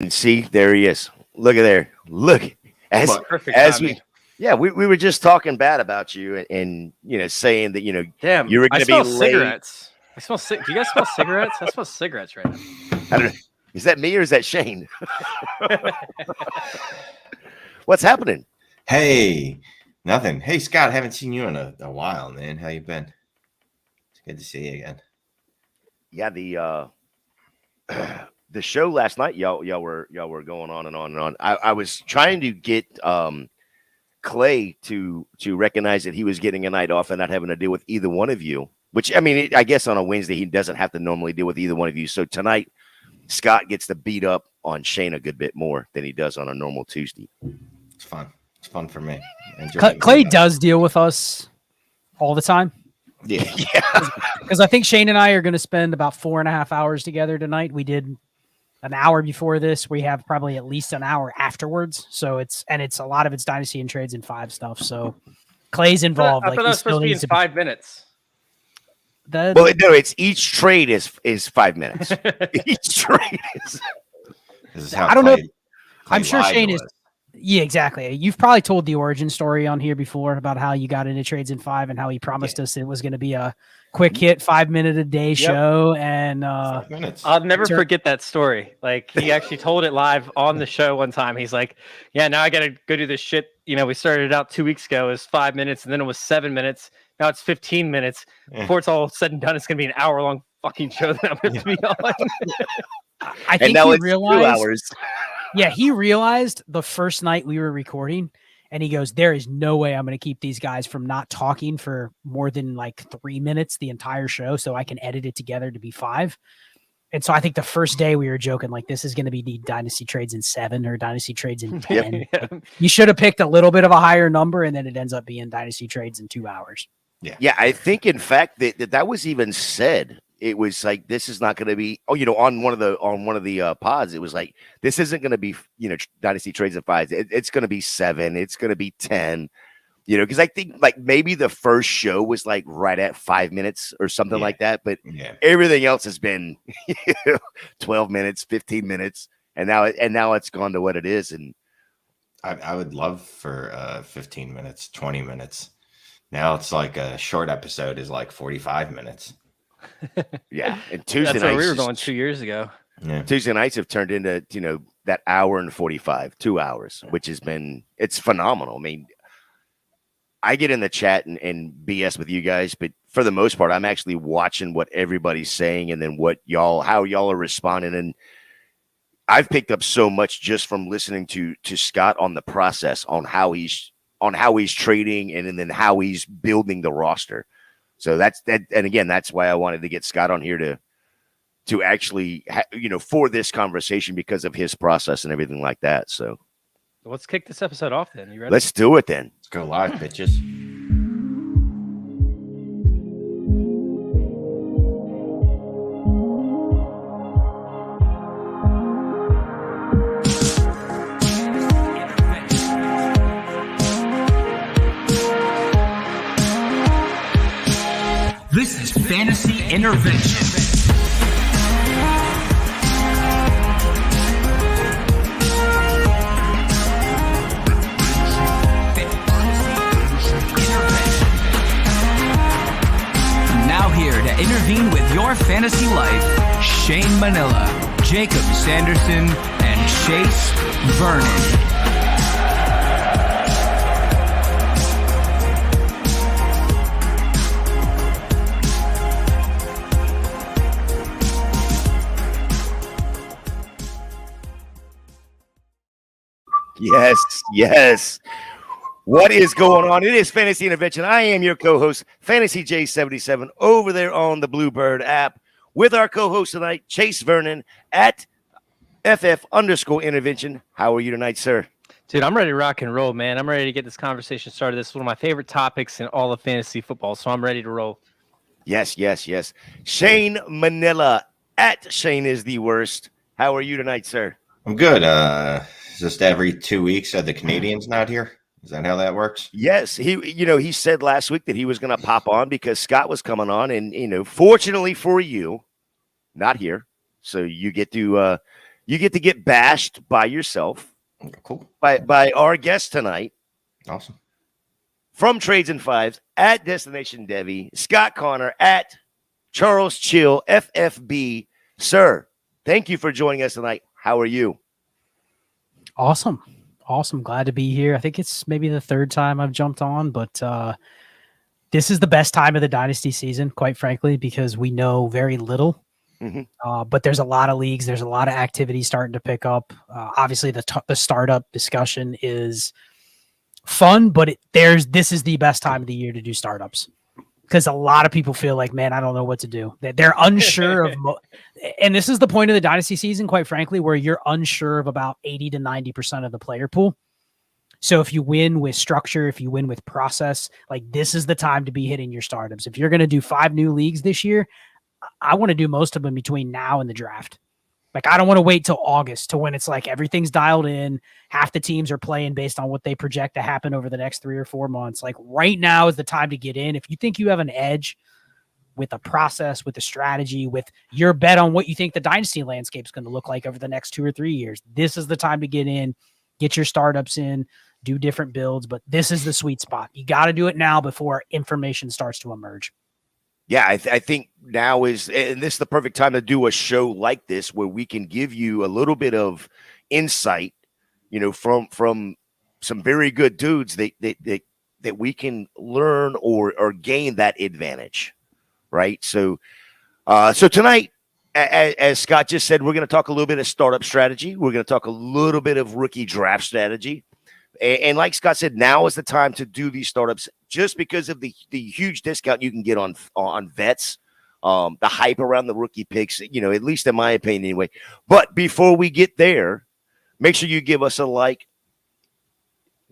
And see, there he is. Look at there. Look as Perfect as timing. we were just talking bad about you and saying that Damn, you were going I to be smell late. cigarettes. I smell. Do you guys smell cigarettes? I smell cigarettes right now. I don't know. Is that me or is that Shane? What's happening? Hey, nothing. Hey, Scott, haven't seen you in a while, man. How you been? It's good to see you again. Yeah, the show last night, y'all were going on and on and on. I was trying to get Clay to recognize that he was getting a night off and not having to deal with either one of you. Which I mean, I guess on a Wednesday he doesn't have to normally deal with either one of you. So tonight, Scott gets to beat up on Shane a good bit more than he does on a normal Tuesday. It's fun. It's fun for me. Clay does deal with us all the time. Yeah. Because I think Shane and I are going to spend about 4.5 hours together tonight. We did an hour before this. We have probably at least an hour afterwards. So it's a lot of it's Dynasty and Trades in 5 stuff. So Clay's involved. I thought that was supposed to be in 5 minutes. Well, no, it's each trade is 5 minutes. Each trade is. This is how I don't know. Clay I'm sure lied Shane to is. us. Yeah, exactly. You've probably told the origin story on here before about how you got into Trades in 5 and how he promised us it was going to be a quick hit 5-minute a day show. And 5 minutes. I'll never forget that story. Like he actually told it live on the show one time. He's like, "Yeah, now I got to go do this shit. We started out 2 weeks ago. It was 5 minutes, and then it was 7 minutes. Now it's 15 minutes. Before it's all said and done, it's gonna be an hour-long fucking show that I'm going to be on." I think now he it's realized. 2 hours. Yeah, he realized the first night we were recording, and he goes, "There is no way I'm going to keep these guys from not talking for more than like 3 minutes the entire show, so I can edit it together to be 5." And so I think the first day we were joking like this is going to be Dynasty Trades in 7 or Dynasty Trades in 10. Like, you should have picked a little bit of a higher number, and then it ends up being Dynasty Trades in 2 hours. Yeah, I think in fact that was even said. It was like this is not going to be. On one of the pods, it was like this isn't going to be Dynasty Trades in 5. It's going to be 7. It's going to be 10. Because I think like maybe the first show was like right at 5 minutes or something like that, but everything else has been 12 minutes, 15 minutes, and now it's gone to what it is. And I would love for 15 minutes, 20 minutes. Now it's like a short episode is like 45 minutes. Yeah, and Tuesday That's nights where we were going 2 years ago. Yeah. Tuesday nights have turned into that hour and 45, 2 hours, which has been it's phenomenal. I mean, I get in the chat and BS with you guys, but for the most part, I'm actually watching what everybody's saying and then how y'all are responding. And I've picked up so much just from listening to Scott on the process, on how he's trading and then how he's building the roster. So that's that. And again, that's why I wanted to get Scott on here to actually, for this conversation because of his process and everything like that. So let's kick this episode off then. You ready? Let's do it then. Let's go live, bitches. This is Fantasy Intervention. Now here to intervene with your fantasy life, Shane Manila, Jacob Sanderson, and Chase Vernon. Yes. What is going on? It is Fantasy Intervention. I am your co-host, Fantasy J77, over there on the Bluebird app with our co-host tonight, Chase Vernon at FF_intervention. How are you tonight, sir? Dude, I'm ready to rock and roll, man. I'm ready to get this conversation started. This is one of my favorite topics in all of fantasy football, so I'm ready to roll. Yes. Shane Manila at Shane is the worst. How are you tonight, sir? I'm good. Just every 2 weeks are the Canadians not here? Is that how that works? Yes, he said last week that he was going to pop on because Scott was coming on, and fortunately for you, not here, so you get to You get to get bashed by yourself, Cool. by our guest tonight Awesome. from Trades and Fives at Destination Devi, Scott Connor at Charles Chill FFB. Sir, thank you for joining us tonight. How are you? Awesome. Glad to be here. I think it's maybe the third time I've jumped on, but this is the best time of the Dynasty season, quite frankly, because we know very little. But there's a lot of leagues. There's a lot of activity starting to pick up. Obviously, the startup discussion is fun, but this is the best time of the year to do startups because a lot of people feel like, man, I don't know what to do. They're unsure of, and this is the point of the Dynasty season, quite frankly, where you're unsure of about 80 to 90% of the player pool. So if you win with structure, if you win with process, like this is the time to be hitting your startups. If you're going to do 5 new leagues this year, I want to do most of them between now and the draft. Like, I don't want to wait till August to when it's like everything's dialed in. Half the teams are playing based on what they project to happen over the next 3 or 4 months. Like right now is the time to get in. If you think you have an edge with a process, with a strategy, with your bet on what you think the Dynasty landscape is going to look like over the next 2 or 3 years, this is the time to get in, get your startups in, do different builds. But this is the sweet spot. You got to do it now before information starts to emerge. Yeah, I think now is, and this is the perfect time to do a show like this where we can give you a little bit of insight, from some very good dudes that we can learn or gain that advantage, right? So tonight, as Scott just said, we're going to talk a little bit of startup strategy. We're going to talk a little bit of rookie draft strategy. And like Scott said, now is the time to do these startups just because of the huge discount you can get on vets, the hype around the rookie picks, at least in my opinion anyway. But before we get there, make sure you give us a like,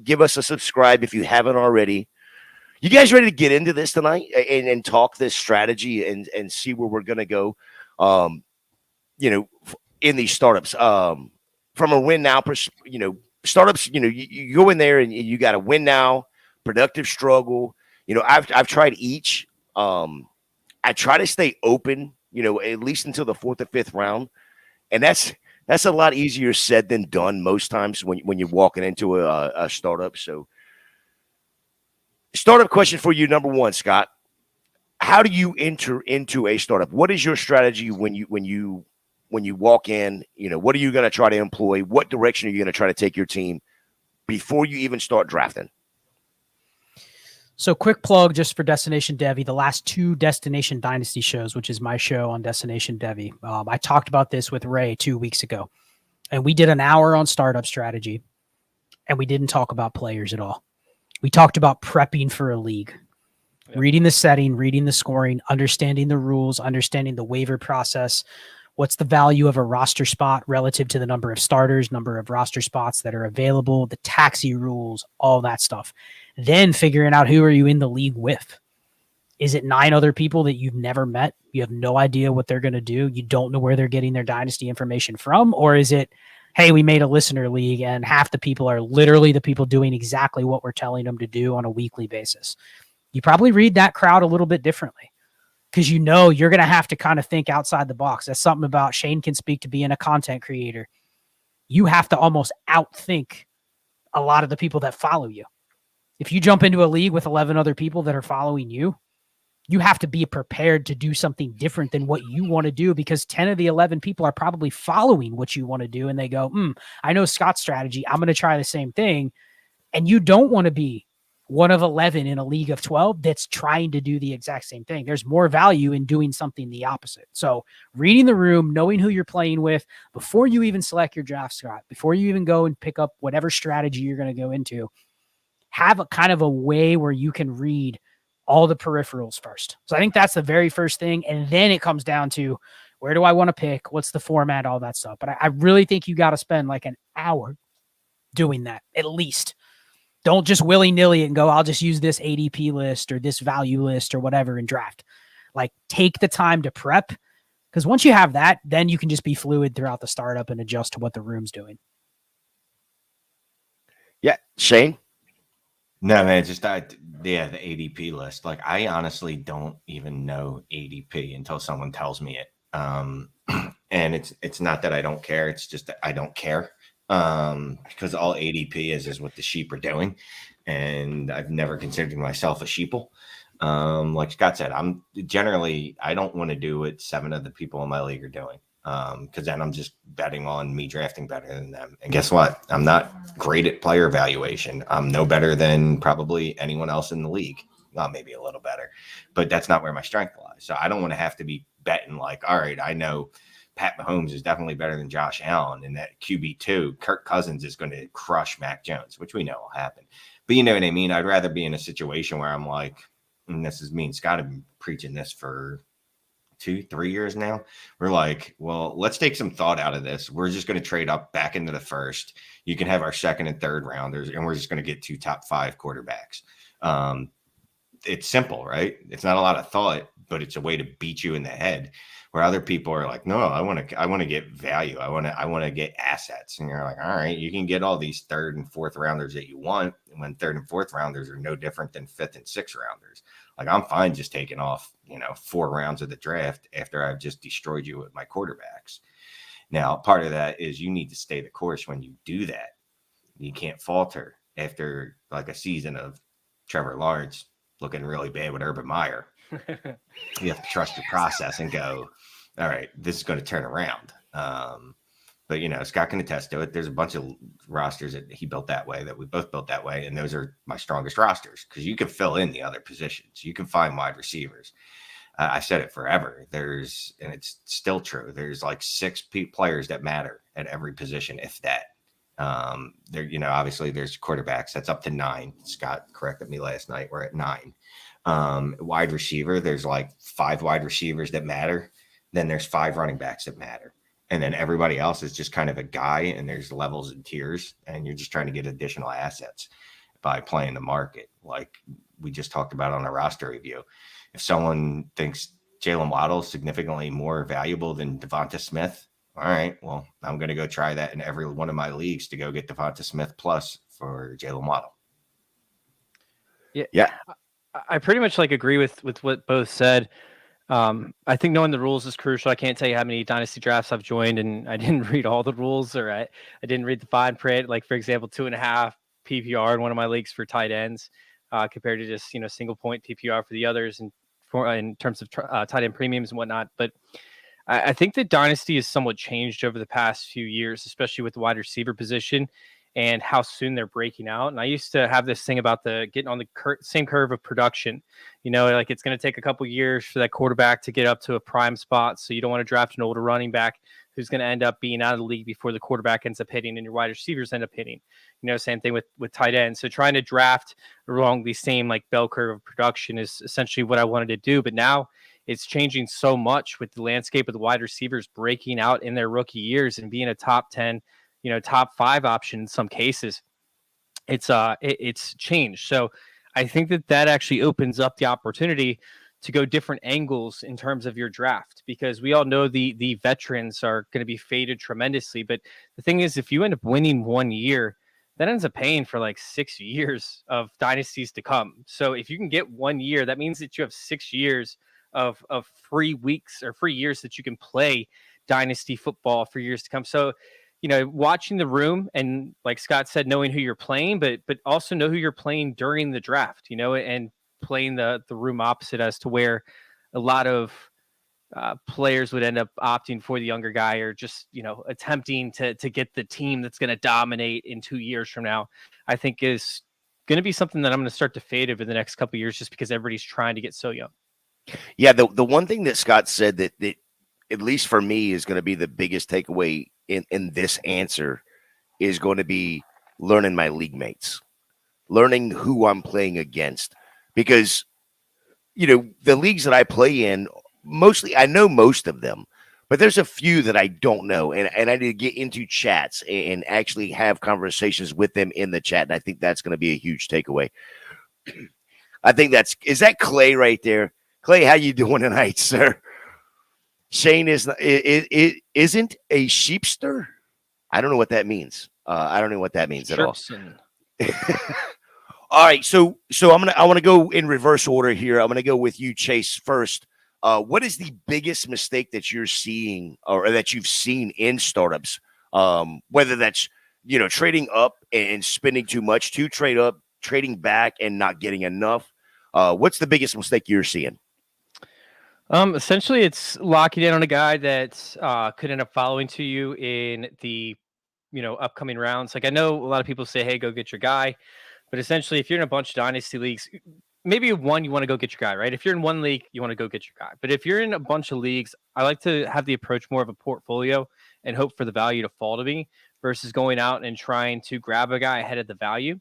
give us a subscribe if you haven't already. You guys ready to get into this tonight and talk this strategy and see where we're going to go, in these startups from a win now startups, you go in there and you got to win now, productive struggle. I've tried each. I try to stay open, at least until the 4th or 5th round. And that's a lot easier said than done most times when you're walking into a startup. So startup question for you, number 1, Scott. How do you enter into a startup? What is your strategy when you walk in? What are you going to try to employ? What direction are you going to try to take your team before you even start drafting? So quick plug just for Destination Devi, the last 2 Destination Dynasty shows, which is my show on Destination Devi. I talked about this with Ray 2 weeks ago, and we did an hour on startup strategy, and we didn't talk about players at all. We talked about prepping for a league, reading the setting, reading the scoring, understanding the rules, understanding the waiver process. What's the value of a roster spot relative to the number of starters, number of roster spots that are available, the taxi rules, all that stuff. Then figuring out who are you in the league with. Is it 9 other people that you've never met? You have no idea what they're going to do. You don't know where they're getting their Dynasty information from. Or is it, hey, we made a listener league and half the people are literally the people doing exactly what we're telling them to do on a weekly basis. You probably read that crowd a little bit differently. Because you're going to have to kind of think outside the box. That's something about Shane can speak to being a content creator. You have to almost outthink a lot of the people that follow you. If you jump into a league with 11 other people that are following you, you have to be prepared to do something different than what you want to do because 10 of the 11 people are probably following what you want to do. And they go, I know Scott's strategy. I'm going to try the same thing. And you don't want to be one of 11 in a league of 12 that's trying to do the exact same thing. There's more value in doing something the opposite. So reading the room, knowing who you're playing with before you even select your draft spot, before you even go and pick up whatever strategy you're going to go into, have a kind of a way where you can read all the peripherals first. So I think that's the very first thing. And then it comes down to where do I want to pick? What's the format? All that stuff. But I really think you got to spend like an hour doing that at least. Don't just willy-nilly and go, I'll just use this ADP list or this value list or whatever in draft. Like take the time to prep because once you have that, then you can just be fluid throughout the startup and adjust to what the room's doing. Yeah. Shane? No, man, the ADP list. Like I honestly don't even know ADP until someone tells me it. And it's not that I don't care. It's just that I don't care. Because all ADP is what the sheep are doing. And I've never considered myself a sheeple. Like Scott said, I don't want to do what 7 of the people in my league are doing. Because then I'm just betting on me drafting better than them. And guess what? I'm not great at player evaluation. I'm no better than probably anyone else in the league. Well, maybe a little better, but that's not where my strength lies. So I don't want to have to be betting like, all right, I know Pat Mahomes is definitely better than Josh Allen, and that QB2, Kirk Cousins is going to crush Mac Jones, which we know will happen. But you know what I mean? I'd rather be in a situation where I'm like, and this is me and Scott have been preaching this for 2-3 years now. We're like, well, let's take some thought out of this. We're just going to trade up back into the first. You can have our second and third rounders, and we're just going to get 2 top 5 quarterbacks. It's simple, right? It's not a lot of thought, but it's a way to beat you in the head. Where other people are like, no, I want to get value. I want to get assets. And you're like, all right, you can get all these third and fourth rounders that you want. And when third and fourth rounders are no different than fifth and sixth rounders, like I'm fine just taking off, 4 rounds of the draft after I've just destroyed you with my quarterbacks. Now, part of that is you need to stay the course when you do that. You can't falter after like a season of Trevor Lawrence looking really bad with Urban Meyer. You have to trust your process and go, all right, this is going to turn around. But Scott can attest to it. There's a bunch of rosters that he built that way, that we both built that way, and those are my strongest rosters because you can fill in the other positions. You can find wide receivers. I said it forever. And it's still true. There's like 6 players that matter at every position, if that. Obviously there's quarterbacks. That's up to 9. Scott corrected me last night. We're at 9. Wide receiver, there's like 5 wide receivers that matter. Then there's 5 running backs that matter. And then everybody else is just kind of a guy, and there's levels and tiers, and you're just trying to get additional assets by playing the market. Like we just talked about on a roster review. If someone thinks Jalen Waddle is significantly more valuable than Devonta Smith, all right, well, I'm going to go try that in every one of my leagues to go get Devonta Smith plus for Jalen Waddle. Yeah. I pretty much agree with what both said. I think knowing the rules is crucial. I can't tell you how many dynasty drafts I've joined and I didn't read all the rules, or I didn't read the fine print. Like for example, 2.5 PPR in one of my leagues for tight ends, compared to just single point PPR for the others, and in terms of tight end premiums and whatnot. But I think the dynasty has somewhat changed over the past few years, especially with the wide receiver position and how soon they're breaking out. And I used to have this thing about getting on the same curve of production. It's going to take a couple years for that quarterback to get up to a prime spot. So you don't want to draft an older running back who's going to end up being out of the league before the quarterback ends up hitting and your wide receivers end up hitting. Same thing with tight ends. So trying to draft along the same bell curve of production is essentially what I wanted to do. But now it's changing so much with the landscape of the wide receivers breaking out in their rookie years and being a top 10, top 5 option in some cases. It's changed. So I think that actually opens up the opportunity to go different angles in terms of your draft, because we all know the veterans are going to be faded tremendously. But the thing is, if you end up winning 1 year, that ends up paying for 6 years of dynasties to come. So if you can get 1 year, that means that you have 6 years of free weeks or free years that you can play dynasty football for years to come. So watching the room and, like Scott said, knowing who you're playing, but also know who you're playing during the draft, and playing the room opposite, as to where a lot of players would end up opting for the younger guy, or just, attempting to get the team that's going to dominate in 2 years from now, I think is going to be something that I'm going to start to fade over the next couple of years, just because everybody's trying to get so young. Yeah. The one thing that Scott said that at least for me is going to be the biggest takeaway in this answer is going to be learning my league mates, learning who I'm playing against, because, the leagues that I play in, mostly I know most of them, but there's a few that I don't know. And I need to get into chats and actually have conversations with them in the chat. And I think that's going to be a huge takeaway. I think is that Clay right there? Clay, how you doing tonight, sir? Shane isn't a sheepster. I don't know what that means. I don't know what that means at all. All right, so I want to go in reverse order here. I'm going to go with you, Chase, first. What is the biggest mistake that you're seeing or that you've seen in startups? Whether that's, trading up and spending too much to trade up, trading back and not getting enough. What's the biggest mistake you're seeing? Essentially, it's locking in on a guy that could end up following to you in the upcoming rounds. Like I know a lot of people say, "Hey, go get your guy," but essentially, if you're in a bunch of dynasty leagues, maybe one you want to go get your guy, right? If you're in one league, you want to go get your guy. But if you're in a bunch of leagues, I like to have the approach more of a portfolio and hope for the value to fall to me versus going out and trying to grab a guy ahead of the value.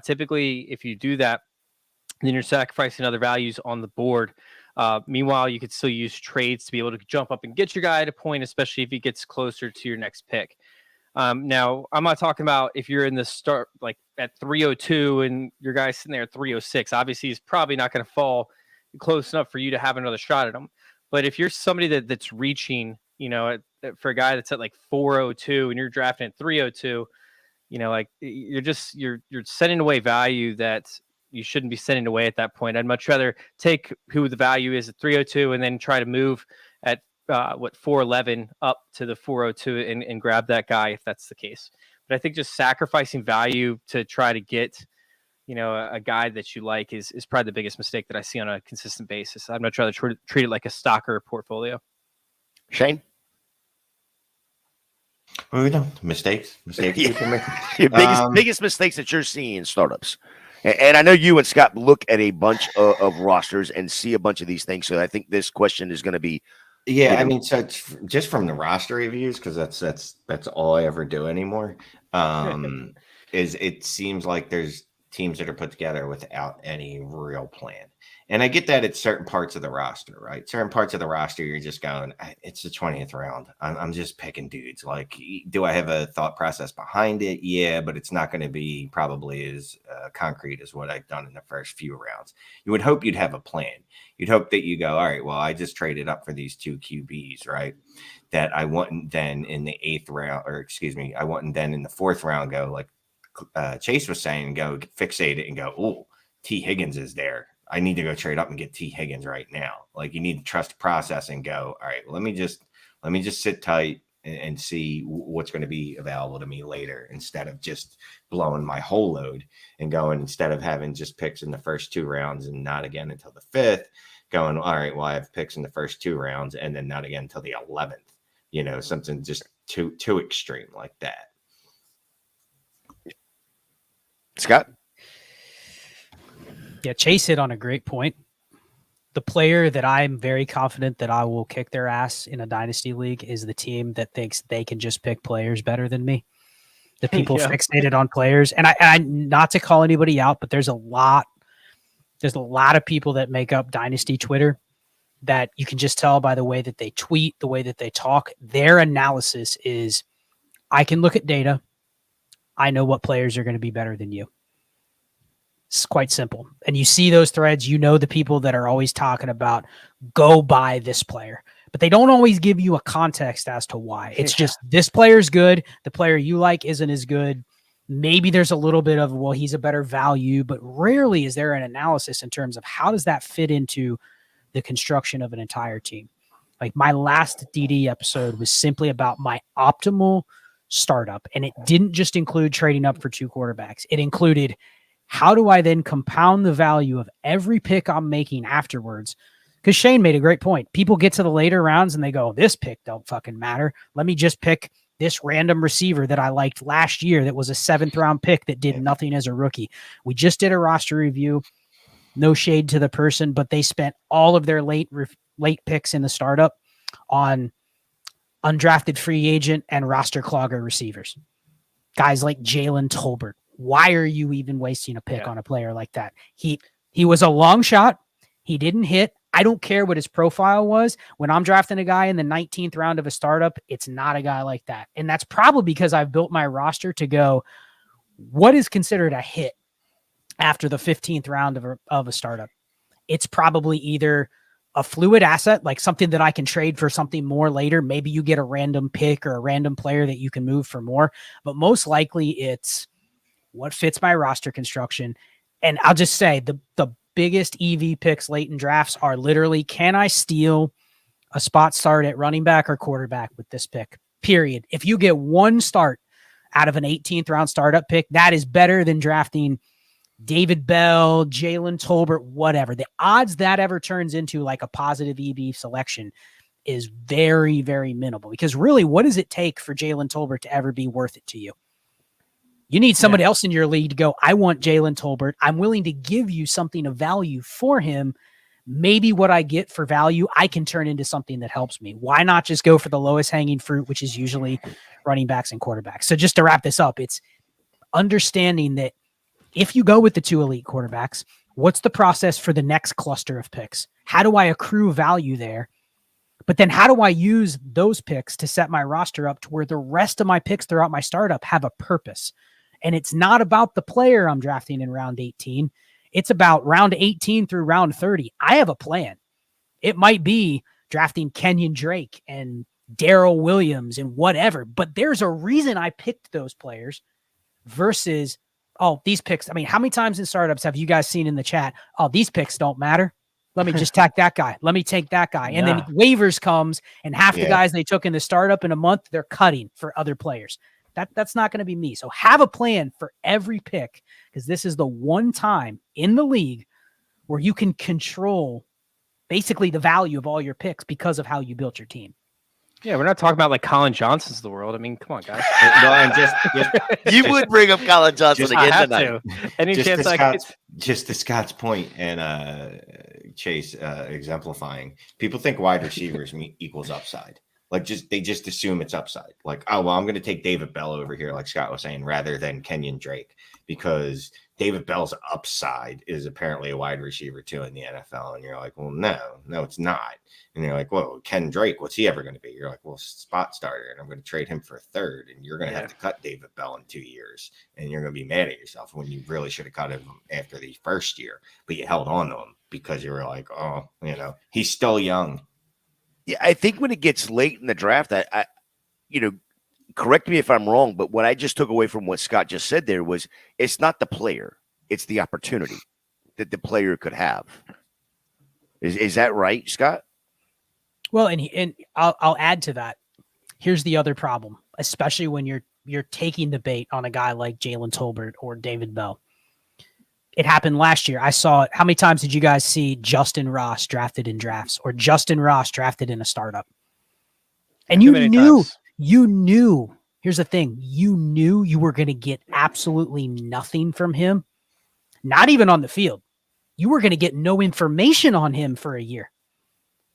Typically, if you do that, then you're sacrificing other values on the board. Meanwhile, you could still use trades to be able to jump up and get your guy at a point, especially if he gets closer to your next pick. Now, I'm not talking about if you're in the start like at 302 and your guy's sitting there at 306. Obviously, he's probably not going to fall close enough for you to have another shot at him. But if you're somebody that's reaching, for a guy that's at like 402 and you're drafting at 302, like you're sending away value that you shouldn't be sending away at that point. I'd much rather take who the value is at 302 and then try to move at 411 up to the 402 and grab that guy if that's the case. But I think just sacrificing value to try to get, a guy that you like is probably the biggest mistake that I see on a consistent basis. I'd much rather treat it like a stock or a portfolio. Shane? Well, mistakes Yeah. people make. Your biggest mistakes that you're seeing in startups. And I know you and Scott look at a bunch of rosters and see a bunch of these things. So I think this question is going to be. Yeah, I mean, so it's just from the roster reviews, because that's all I ever do anymore. Is it seems like there's teams that are put together without any real plan. And I get that it's certain parts of the roster, right? Certain parts of the roster, you're just going, it's the 20th round. I'm just picking dudes. Like, do I have a thought process behind it? Yeah, but it's not going to be probably as concrete as what I've done in the first few rounds. You would hope you'd have a plan. You'd hope that you go, all right, well, I just traded up for these two QBs, right? That I wouldn't then in the 8th round, or excuse me, I wouldn't then in the 4th round go, like Chase was saying, go fixate it and go, oh, T. Higgins is there. I need to go trade up and get T. Higgins right now. Like, you need to trust the process and go, all right, well, let me just sit tight and see what's going to be available to me later, instead of just blowing my whole load and going, instead of having just picks in the first 2 rounds and not again until the 5th, going, all right, well, I have picks in the first 2 rounds and then not again until the 11th, something just too extreme like that. Scott? Yeah, Chase hit on a great point. The player that I'm very confident that I will kick their ass in a dynasty league is the team that thinks they can just pick players better than me. The people fixated on players, and I not to call anybody out, but there's a lot of people that make up dynasty Twitter that you can just tell by the way that they tweet, the way that they talk. Their analysis is, I can look at data. I know what players are going to be better than you. It's quite simple. And you see those threads, the people that are always talking about, go buy this player, but they don't always give you a context as to why. It's just, this player's good. The player you like isn't as good. Maybe there's a little bit of, well, he's a better value, but rarely is there an analysis in terms of how does that fit into the construction of an entire team. Like, my last DD episode was simply about my optimal startup. And it didn't just include trading up for 2 quarterbacks. It included, how do I then compound the value of every pick I'm making afterwards? Because Shane made a great point. People get to the later rounds and they go, this pick don't fucking matter. Let me just pick this random receiver that I liked last year that was a 7th round pick that did nothing as a rookie. We just did a roster review. No shade to the person, but they spent all of their late picks in the startup on undrafted free agent and roster clogger receivers. Guys like Jalen Tolbert. Why are you even wasting a pick on a player like that? He was a long shot. He didn't hit. I don't care what his profile was. When I'm drafting a guy in the 19th round of a startup, it's not a guy like that. And that's probably because I've built my roster to go, what is considered a hit after the 15th round of a startup? It's probably either a fluid asset, like something that I can trade for something more later. Maybe you get a random pick or a random player that you can move for more. But most likely it's what fits my roster construction. And I'll just say the biggest EV picks late in drafts are literally, can I steal a spot start at running back or quarterback with this pick? Period. If you get one start out of an 18th round startup pick, that is better than drafting David Bell, Jalen Tolbert, whatever. The odds that ever turns into like a positive EB selection is very, very minimal, because really, what does it take for Jalen Tolbert to ever be worth it to you? You need somebody else in your league to go, I want Jalen Tolbert. I'm willing to give you something of value for him. Maybe what I get for value, I can turn into something that helps me. Why not just go for the lowest hanging fruit, which is usually running backs and quarterbacks? So just to wrap this up, it's understanding that if you go with the 2 elite quarterbacks, what's the process for the next cluster of picks? How do I accrue value there? But then how do I use those picks to set my roster up to where the rest of my picks throughout my startup have a purpose? And it's not about the player I'm drafting in round 18. It's about round 18 through round 30. I have a plan. It might be drafting Kenyon Drake and Darrell Williams and whatever, but there's a reason I picked those players versus, oh, these picks. I mean, how many times in startups have you guys seen in the chat, oh, these picks don't matter? Let me just tack that guy. Let me take that guy. And then waivers comes, and half the guys they took in the startup in a month, they're cutting for other players. That's not going to be me. So have a plan for every pick, because this is the one time in the league where you can control basically the value of all your picks because of how you built your team. Yeah, we're not talking about like Colin Johnson's of the world. I mean, come on, guys. No, and just You would bring up Colin Johnson I again have tonight. to. Any chance I could. Just to Scott's point and Chase exemplifying, people think wide receivers equals upside. Like they just assume it's upside. Like, oh, well, I'm going to take David Bell over here, like Scott was saying, rather than Kenyon Drake, because David Bell's upside is apparently a wide receiver too in the NFL. And you're like, well, no, it's not. And you're like, well, Ken Drake, what's he ever going to be? You're like, well, spot starter, and I'm going to trade him for a third, and you're going to have to cut David Bell in 2 years, and you're going to be mad at yourself when you really should have cut him after the first year, but you held on to him because you were like, oh, he's still young. Yeah, I think when it gets late in the draft, I correct me if I'm wrong, but what I just took away from what Scott just said there was, it's not the player, it's the opportunity that the player could have. Is that right, Scott? Well, and I'll add to that. Here's the other problem, especially when you're taking the bait on a guy like Jalen Tolbert or David Bell. It happened last year. I saw it. How many times did you guys see Justin Ross drafted in drafts or Justin Ross drafted in a startup? And you knew, here's the thing. You knew you were going to get absolutely nothing from him. Not even on the field. You were going to get no information on him for a year.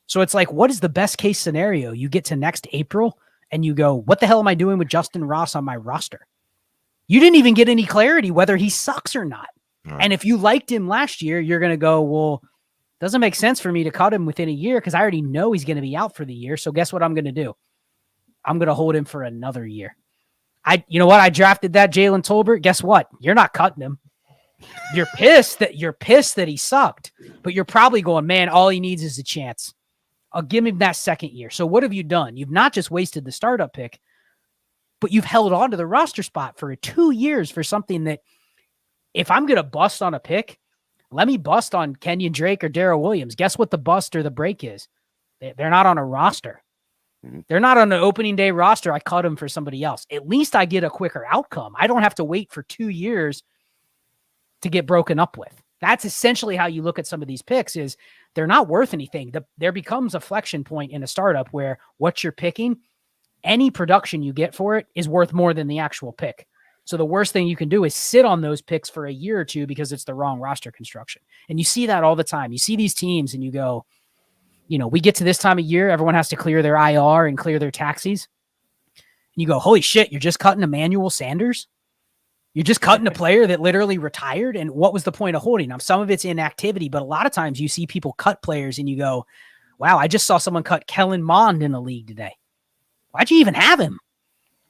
So it's like, what is the best case scenario? You get to next April and you go, what the hell am I doing with Justin Ross on my roster? You didn't even get any clarity whether he sucks or not. Right. And if you liked him last year, you're going to go, well, doesn't make sense for me to cut him within a year because I already know he's going to be out for the year. So guess what I'm going to do? I'm going to hold him for another year. You know what? I drafted that Jalen Tolbert. Guess what? You're not cutting him. You're pissed that he sucked, but you're probably going, man, all he needs is a chance. I'll give him that second year. So what have you done? You've not just wasted the startup pick, but you've held on to the roster spot for 2 years for something that, if I'm going to bust on a pick, let me bust on Kenyon Drake or Darrell Williams. Guess what the bust or the break is? They're not on a roster. They're not on an opening day roster. I cut them for somebody else. At least I get a quicker outcome. I don't have to wait for 2 years to get broken up with. That's essentially how you look at some of these picks is they're not worth anything. There becomes a flexion point in a startup where what you're picking, any production you get for it is worth more than the actual pick. So the worst thing you can do is sit on those picks for a year or two because it's the wrong roster construction. And you see that all the time. You see these teams and you go, we get to this time of year, everyone has to clear their IR and clear their taxis. And you go, holy shit, you're just cutting Emmanuel Sanders? You're just cutting a player that literally retired? And what was the point of holding them? Some of it's inactivity, but a lot of times you see people cut players and you go, wow, I just saw someone cut Kellen Mond in the league today. Why'd you even have him?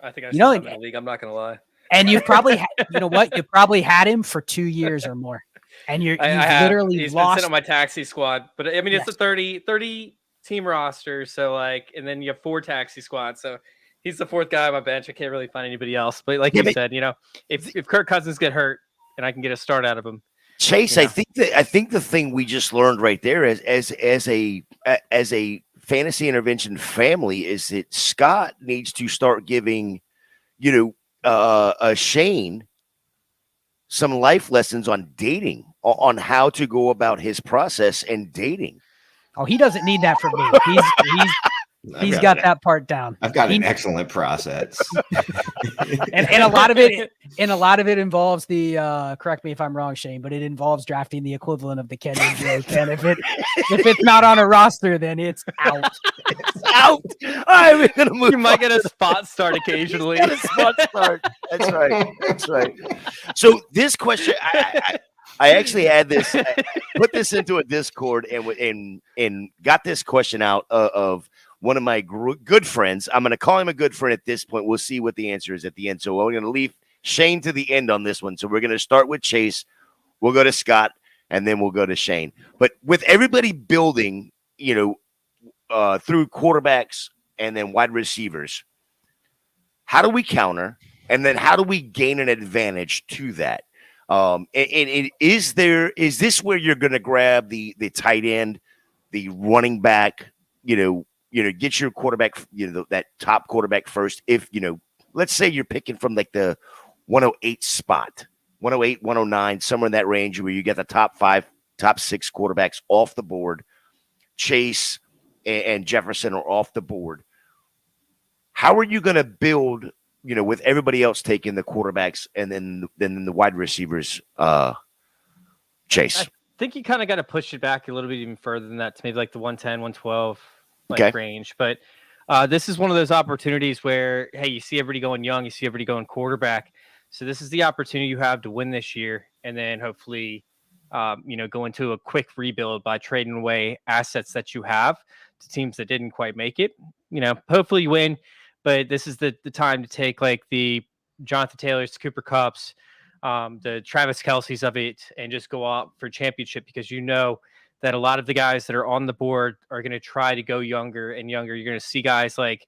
I think I saw him in the league. I'm not going to lie. And you've probably, you probably had him for 2 years or more. And you've literally He's lost. been sitting on my taxi squad. But I mean, it's a 30 team roster. So and then you have 4 taxi squads. So he's the 4th guy on my bench. I can't really find anybody else. But like you said, if Kirk Cousins get hurt and I can get a start out of him, Chase, Yeah. I think the thing we just learned right there as a fantasy intervention family is that Scott needs to start giving, Shane some life lessons on dating, on how to go about his process and dating. Oh, he doesn't need that from me. He's got that part down. I've got an excellent process. and a lot of it involves the correct me if I'm wrong, Shane, but it involves drafting the equivalent of the Kenyon Drake. And if it's not on a roster, then it's out. It's out. All right, we're gonna move. You might get a spot start occasionally. Get a spot start. That's right. That's right. So this question, I actually had this, put this into a Discord and got this question out of one of my good friends. I'm going to call him a good friend at this point. We'll see what the answer is at the end. So we're going to leave Shane to the end on this one. So we're going to start with Chase. We'll go to Scott, and then we'll go to Shane. But with everybody building, through quarterbacks and then wide receivers, how do we counter? And then how do we gain an advantage to that? Is this where you're going to grab the tight end, the running back, get your quarterback, that top quarterback first? If, let's say you're picking from like the 108 spot, 108, 109, somewhere in that range where you get the top 5, top 6 quarterbacks off the board. Chase and Jefferson are off the board. How are you going to build, with everybody else taking the quarterbacks and then the wide receivers, Chase? I think you kind of got to push it back a little bit even further than that to maybe like the 110, 112 range. But this is one of those opportunities where, hey, you see everybody going young, you see everybody going quarterback. So this is the opportunity you have to win this year, and then hopefully, go into a quick rebuild by trading away assets that you have to teams that didn't quite make it. Hopefully you win, but this is the time to take like the Jonathan Taylors, Cooper Kupps, the Travis Kelce's of it, and just go out for championship, because that a lot of the guys that are on the board are going to try to go younger and younger. You're going to see guys like,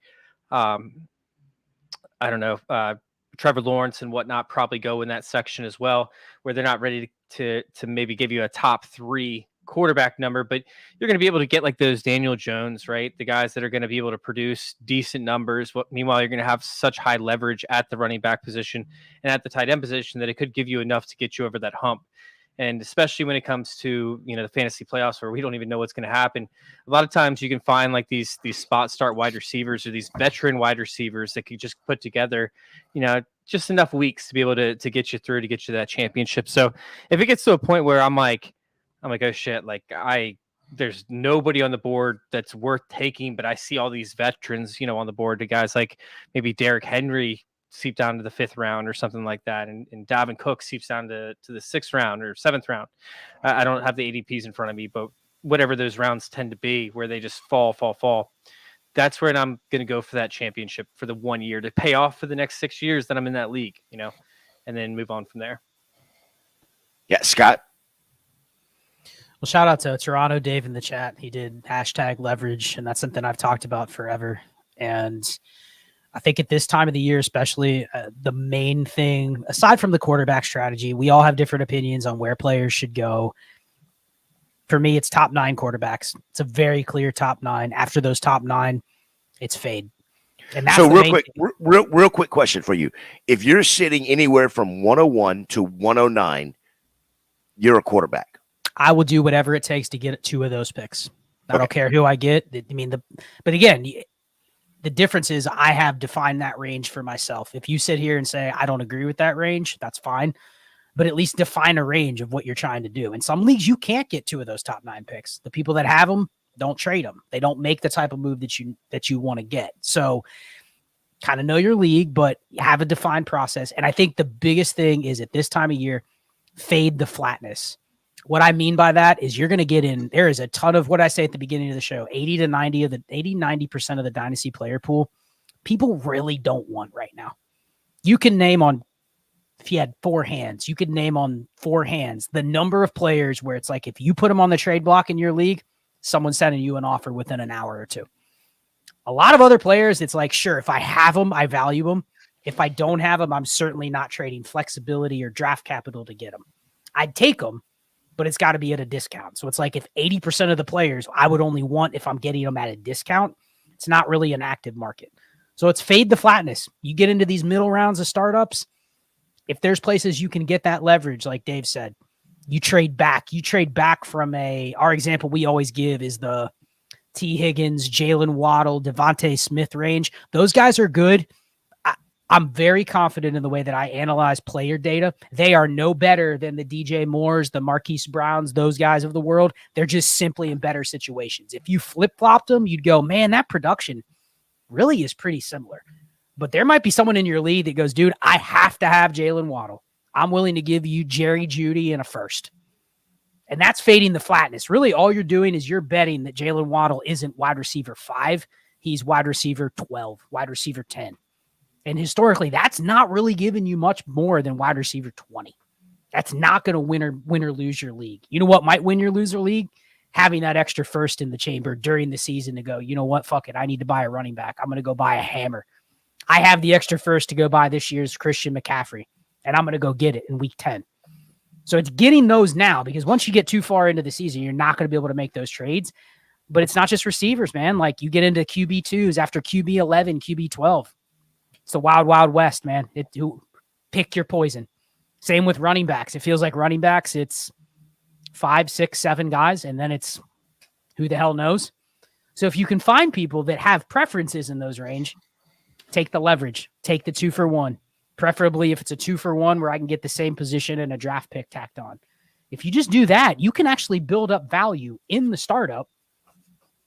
Trevor Lawrence and whatnot probably go in that section as well, where they're not ready to maybe give you a top 3 quarterback number, but you're going to be able to get like those Daniel Jones, right? The guys that are going to be able to produce decent numbers. Meanwhile, you're going to have such high leverage at the running back position and at the tight end position that it could give you enough to get you over that hump. And especially when it comes to, the fantasy playoffs where we don't even know what's going to happen. A lot of times you can find like these spot start wide receivers or these veteran wide receivers that could just put together, just enough weeks to be able to get you through, to get you that championship. So if it gets to a point where I'm like, oh shit, there's nobody on the board that's worth taking, but I see all these veterans, on the board, to guys like maybe Derrick Henry seep down to the 5th round or something like that. And Dalvin Cook seeps down to the 6th round or 7th round. I don't have the ADPs in front of me, but whatever those rounds tend to be where they just fall. That's where I'm going to go for that championship for the 1 year to pay off for the next 6 years that I'm in that league, and then move on from there. Yeah. Scott. Well, shout out to Toronto Dave in the chat. He did #leverage, and that's something I've talked about forever. And I think at this time of the year, especially, the main thing, aside from the quarterback strategy, we all have different opinions on where players should go. For me, it's top 9 quarterbacks. It's a very clear top 9. After those top 9, it's fade. And that's so real quick question for you. If you're sitting anywhere from 101 to 109, you're a quarterback. I will do whatever it takes to get 2 of those picks. I don't care who I get. But again, the difference is I have defined that range for myself. If you sit here and say, I don't agree with that range, that's fine. But at least define a range of what you're trying to do. In some leagues, you can't get 2 of those top 9 picks. The people that have them don't trade them. They don't make the type of move that you want to get. So kind of know your league, but have a defined process. And I think the biggest thing is at this time of year, fade the flatness. What I mean by that is you're going to get in. There is a ton of what I say at the beginning of the show, 90% of the dynasty player pool, people really don't want right now. You can name on, if you had 4 hands, you could name on 4 hands the number of players where it's like, if you put them on the trade block in your league, someone's sending you an offer within an hour or 2. A lot of other players, it's like, sure, if I have them, I value them. If I don't have them, I'm certainly not trading flexibility or draft capital to get them. I'd take them, but it's got to be at a discount. So it's like if 80% of the players I would only want if I'm getting them at a discount, it's not really an active market. So it's fade the flatness. You get into these middle rounds of startups. If there's places you can get that leverage, like Dave said, you trade back. You trade back from our example we always give is the T. Higgins, Jalen Waddle, Devontae Smith range. Those guys are good. I'm very confident in the way that I analyze player data. They are no better than the DJ Moores, the Marquise Browns, those guys of the world. They're just simply in better situations. If you flip-flopped them, you'd go, man, that production really is pretty similar. But there might be someone in your league that goes, dude, I have to have Jalen Waddle. I'm willing to give you Jerry Jeudy and a first. And that's fading the flatness. Really, all you're doing is you're betting that Jalen Waddle isn't wide receiver 5. He's wide receiver 12, wide receiver 10. And historically, that's not really giving you much more than wide receiver 20. That's not going to win or lose your league. You know what might win your loser league? Having that extra first in the chamber during the season to go, you know what, fuck it, I need to buy a running back. I'm going to go buy a hammer. I have the extra first to go buy this year's Christian McCaffrey, and I'm going to go get it in week 10. So it's getting those now, because once you get too far into the season, you're not going to be able to make those trades. But it's not just receivers, man. Like you get into QB2s after QB11, QB12. It's the wild, wild west, man. Pick your poison. Same with running backs. It feels like running backs, it's 5, 6, 7 guys, and then it's who the hell knows. So if you can find people that have preferences in those range, take the leverage. Take the 2-for-1. Preferably if it's a 2-for-1 where I can get the same position and a draft pick tacked on. If you just do that, you can actually build up value in the startup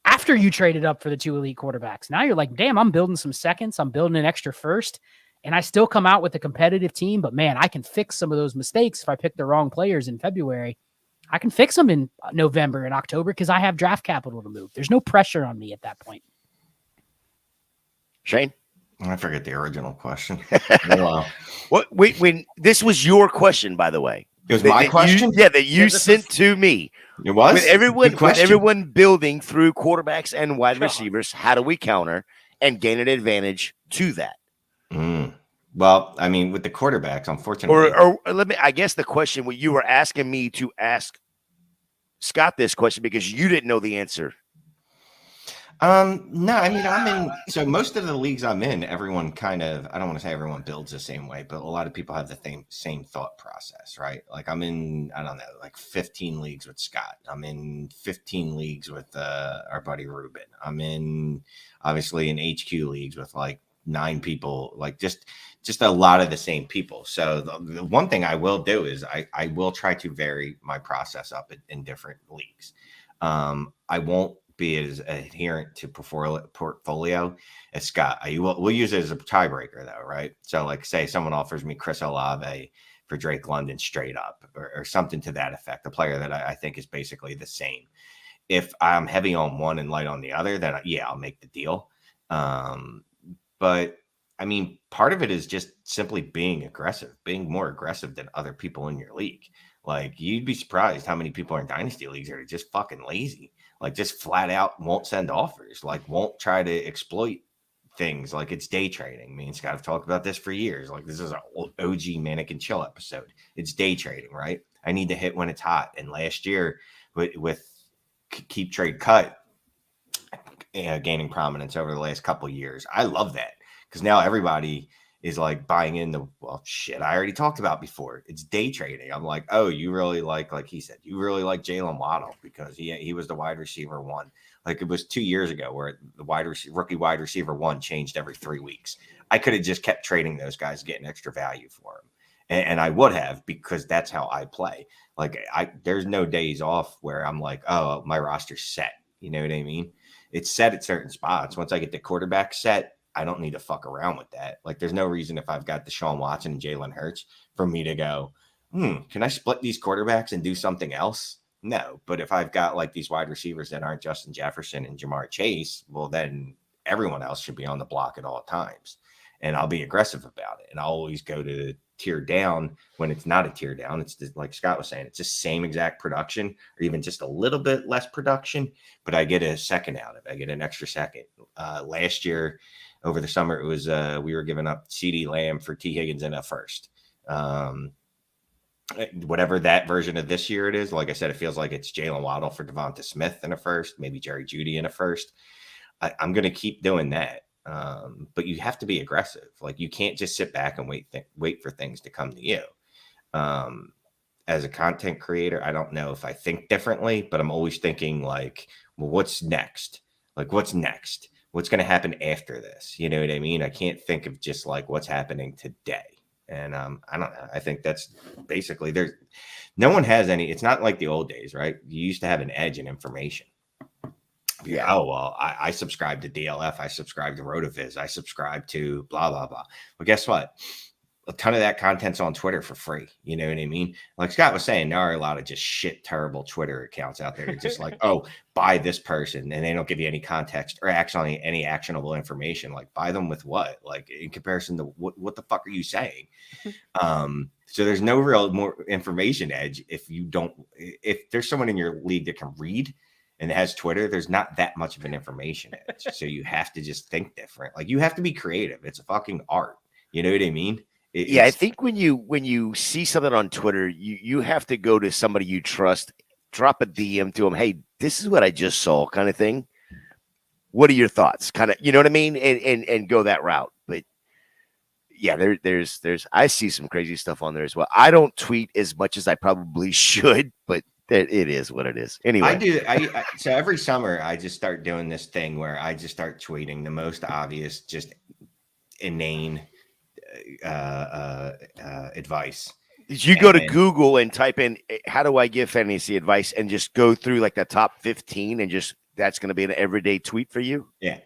after you traded up for the 2 elite quarterbacks. Now you're like, damn, I'm building some seconds. I'm building an extra first. And I still come out with a competitive team. But, man, I can fix some of those mistakes if I pick the wrong players in February. I can fix them in November and October because I have draft capital to move. There's no pressure on me at that point. Shane? I forget the original question. When this was your question, by the way. It was my question? That you sent to me. It was? With everyone building through quarterbacks and wide receivers, how do we counter and gain an advantage to that? Well, I mean, with the quarterbacks, unfortunately. Or I guess the question, you were asking me to ask Scott this question because you didn't know the answer. No, I mean, so most of the leagues I'm in, everyone kind of, I don't want to say everyone builds the same way, but a lot of people have the same thought process, right? Like I'm in, I don't know, like 15 leagues with Scott. I'm in 15 leagues with our buddy Ruben. I'm in, obviously, in HQ leagues with like 9 people, like just a lot of the same people. So the one thing I will do is I will try to vary my process up in different leagues. I won't be as adherent to portfolio as Scott. We'll use it as a tiebreaker though, right? So like say someone offers me Chris Olave for Drake London straight up or something to that effect, a player that I think is basically the same. If I'm heavy on one and light on the other, then yeah, I'll make the deal. But I mean, part of it is just simply being aggressive, being more aggressive than other people in your league. Like you'd be surprised how many people in dynasty leagues are just fucking lazy. Like just flat out won't send offers, like won't try to exploit things like it's day trading. Me and Scott have talked about this for years. Like this is an OG Mannequin Chill episode. It's day trading, right? I need to hit when it's hot. And last year with Keep Trade Cut gaining prominence over the last couple of years, I love that because now everybody is like buying into, well, shit, I already talked about before. It's day trading. I'm like, oh, you really like he said, you really like Jalen Waddle because he was the wide receiver 1. Like it was 2 years ago where the rookie wide receiver 1 changed every 3 weeks. I could have just kept trading those guys, getting extra value for them. And I would have because that's how I play. Like there's no days off where I'm like, oh, my roster's set. You know what I mean? It's set at certain spots. Once I get the quarterback set, I don't need to fuck around with that. Like, there's no reason if I've got Deshaun Watson and Jalen Hurts for me to go, can I split these quarterbacks and do something else? No. But if I've got like these wide receivers that aren't Justin Jefferson and Jamar Chase, well, then everyone else should be on the block at all times. And I'll be aggressive about it. And I'll always go to tier down when it's not a tier down. It's just, like Scott was saying, it's the same exact production or even just a little bit less production, but I get a second out of it. I get an extra second. Last year, over the summer, it was we were giving up CD Lamb for T. Higgins and a first. whatever that version of this year it is. Like I said, it feels like it's Jalen Waddle for Devonta Smith in a first, maybe Jerry Jeudy in a first. I'm going to keep doing that. But you have to be aggressive. Like you can't just sit back and wait for things to come to you. As a content creator, I don't know if I think differently, but I'm always thinking like, well, what's next? Like, what's next? What's going to happen after this? You know what I mean? I can't think of just like what's happening today. And I don't know. I think that's basically no one has any. It's not like the old days, right? You used to have an edge in information. Yeah. Oh, well, I subscribe to DLF. I subscribe to RotoViz. I subscribe to blah, blah, blah. Well, guess what? A ton of that content's on Twitter for free. You know what I mean? Like Scott was saying, there are a lot of just shit, terrible Twitter accounts out there. Just like, oh, buy this person. And they don't give you any context or actually any actionable information. Like, buy them with what? Like, in comparison to what the fuck are you saying? So there's no real more information edge if there's someone in your league that can read and it has Twitter, there's not that much of an information edge. So you have to just think different. Like, you have to be creative. It's a fucking art. You know what I mean? I think when you see something on Twitter, you have to go to somebody you trust, drop a DM to them. Hey, this is what I just saw, kind of thing. What are your thoughts? Kind of, you know what I mean? And go that route. But yeah, there's I see some crazy stuff on there as well. I don't tweet as much as I probably should, but it is what it is. Anyway, I do. So every summer I just start doing this thing where I just start tweeting the most obvious, just inane advice. Did you go to Google and type in how do I give fantasy advice and just go through like the top 15 and just that's going to be an everyday tweet for you? Yeah.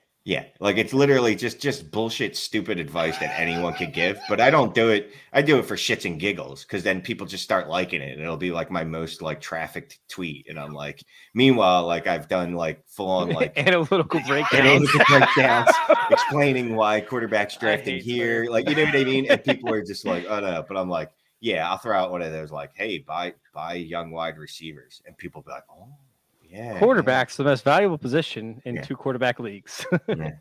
Like it's literally just bullshit, stupid advice that anyone could give. But I don't do it. I do it for shits and giggles because then people just start liking it and it'll be like my most like trafficked tweet. And I'm like, meanwhile, like I've done like full on like analytical breakdowns, explaining why quarterbacks drafting here. Twitter. Like, you know what I mean? And people are just like, oh no. But I'm like, yeah, I'll throw out one of those like, hey, buy young wide receivers. And people be like, oh. Yeah, quarterback's the most valuable position in 2 quarterback leagues. Yeah.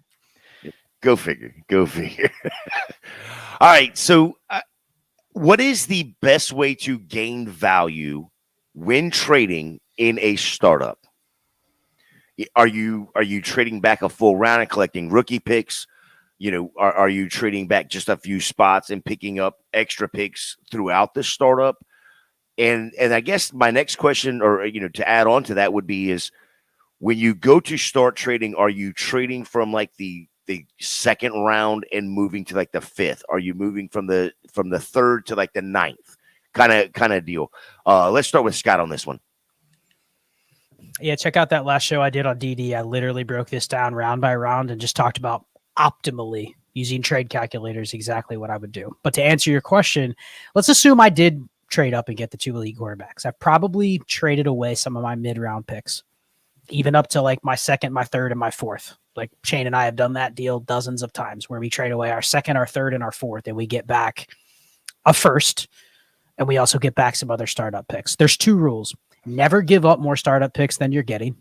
Go figure. All right. So, what is the best way to gain value when trading in a startup? Are you trading back a full round and collecting rookie picks? You know, are you trading back just a few spots and picking up extra picks throughout the startup? And I guess my next question, or to add on to that, would be is when you go to start trading, are you trading from like the second round and moving to like the 5th? Are you moving from the 3rd to like the 9th? Kind of deal. Let's start with Scott on this one. Yeah, check out that last show I did on DD. I literally broke this down round by round and just talked about optimally using trade calculators exactly what I would do. But to answer your question, let's assume I did trade up and get the 2 elite quarterbacks. I've probably traded away some of my mid-round picks, even up to like my 2nd, my 3rd, and my 4th. Like Shane and I have done that deal dozens of times where we trade away our 2nd, our 3rd, and our 4th, and we get back a 1st, and we also get back some other startup picks. There's 2 rules. Never give up more startup picks than you're getting.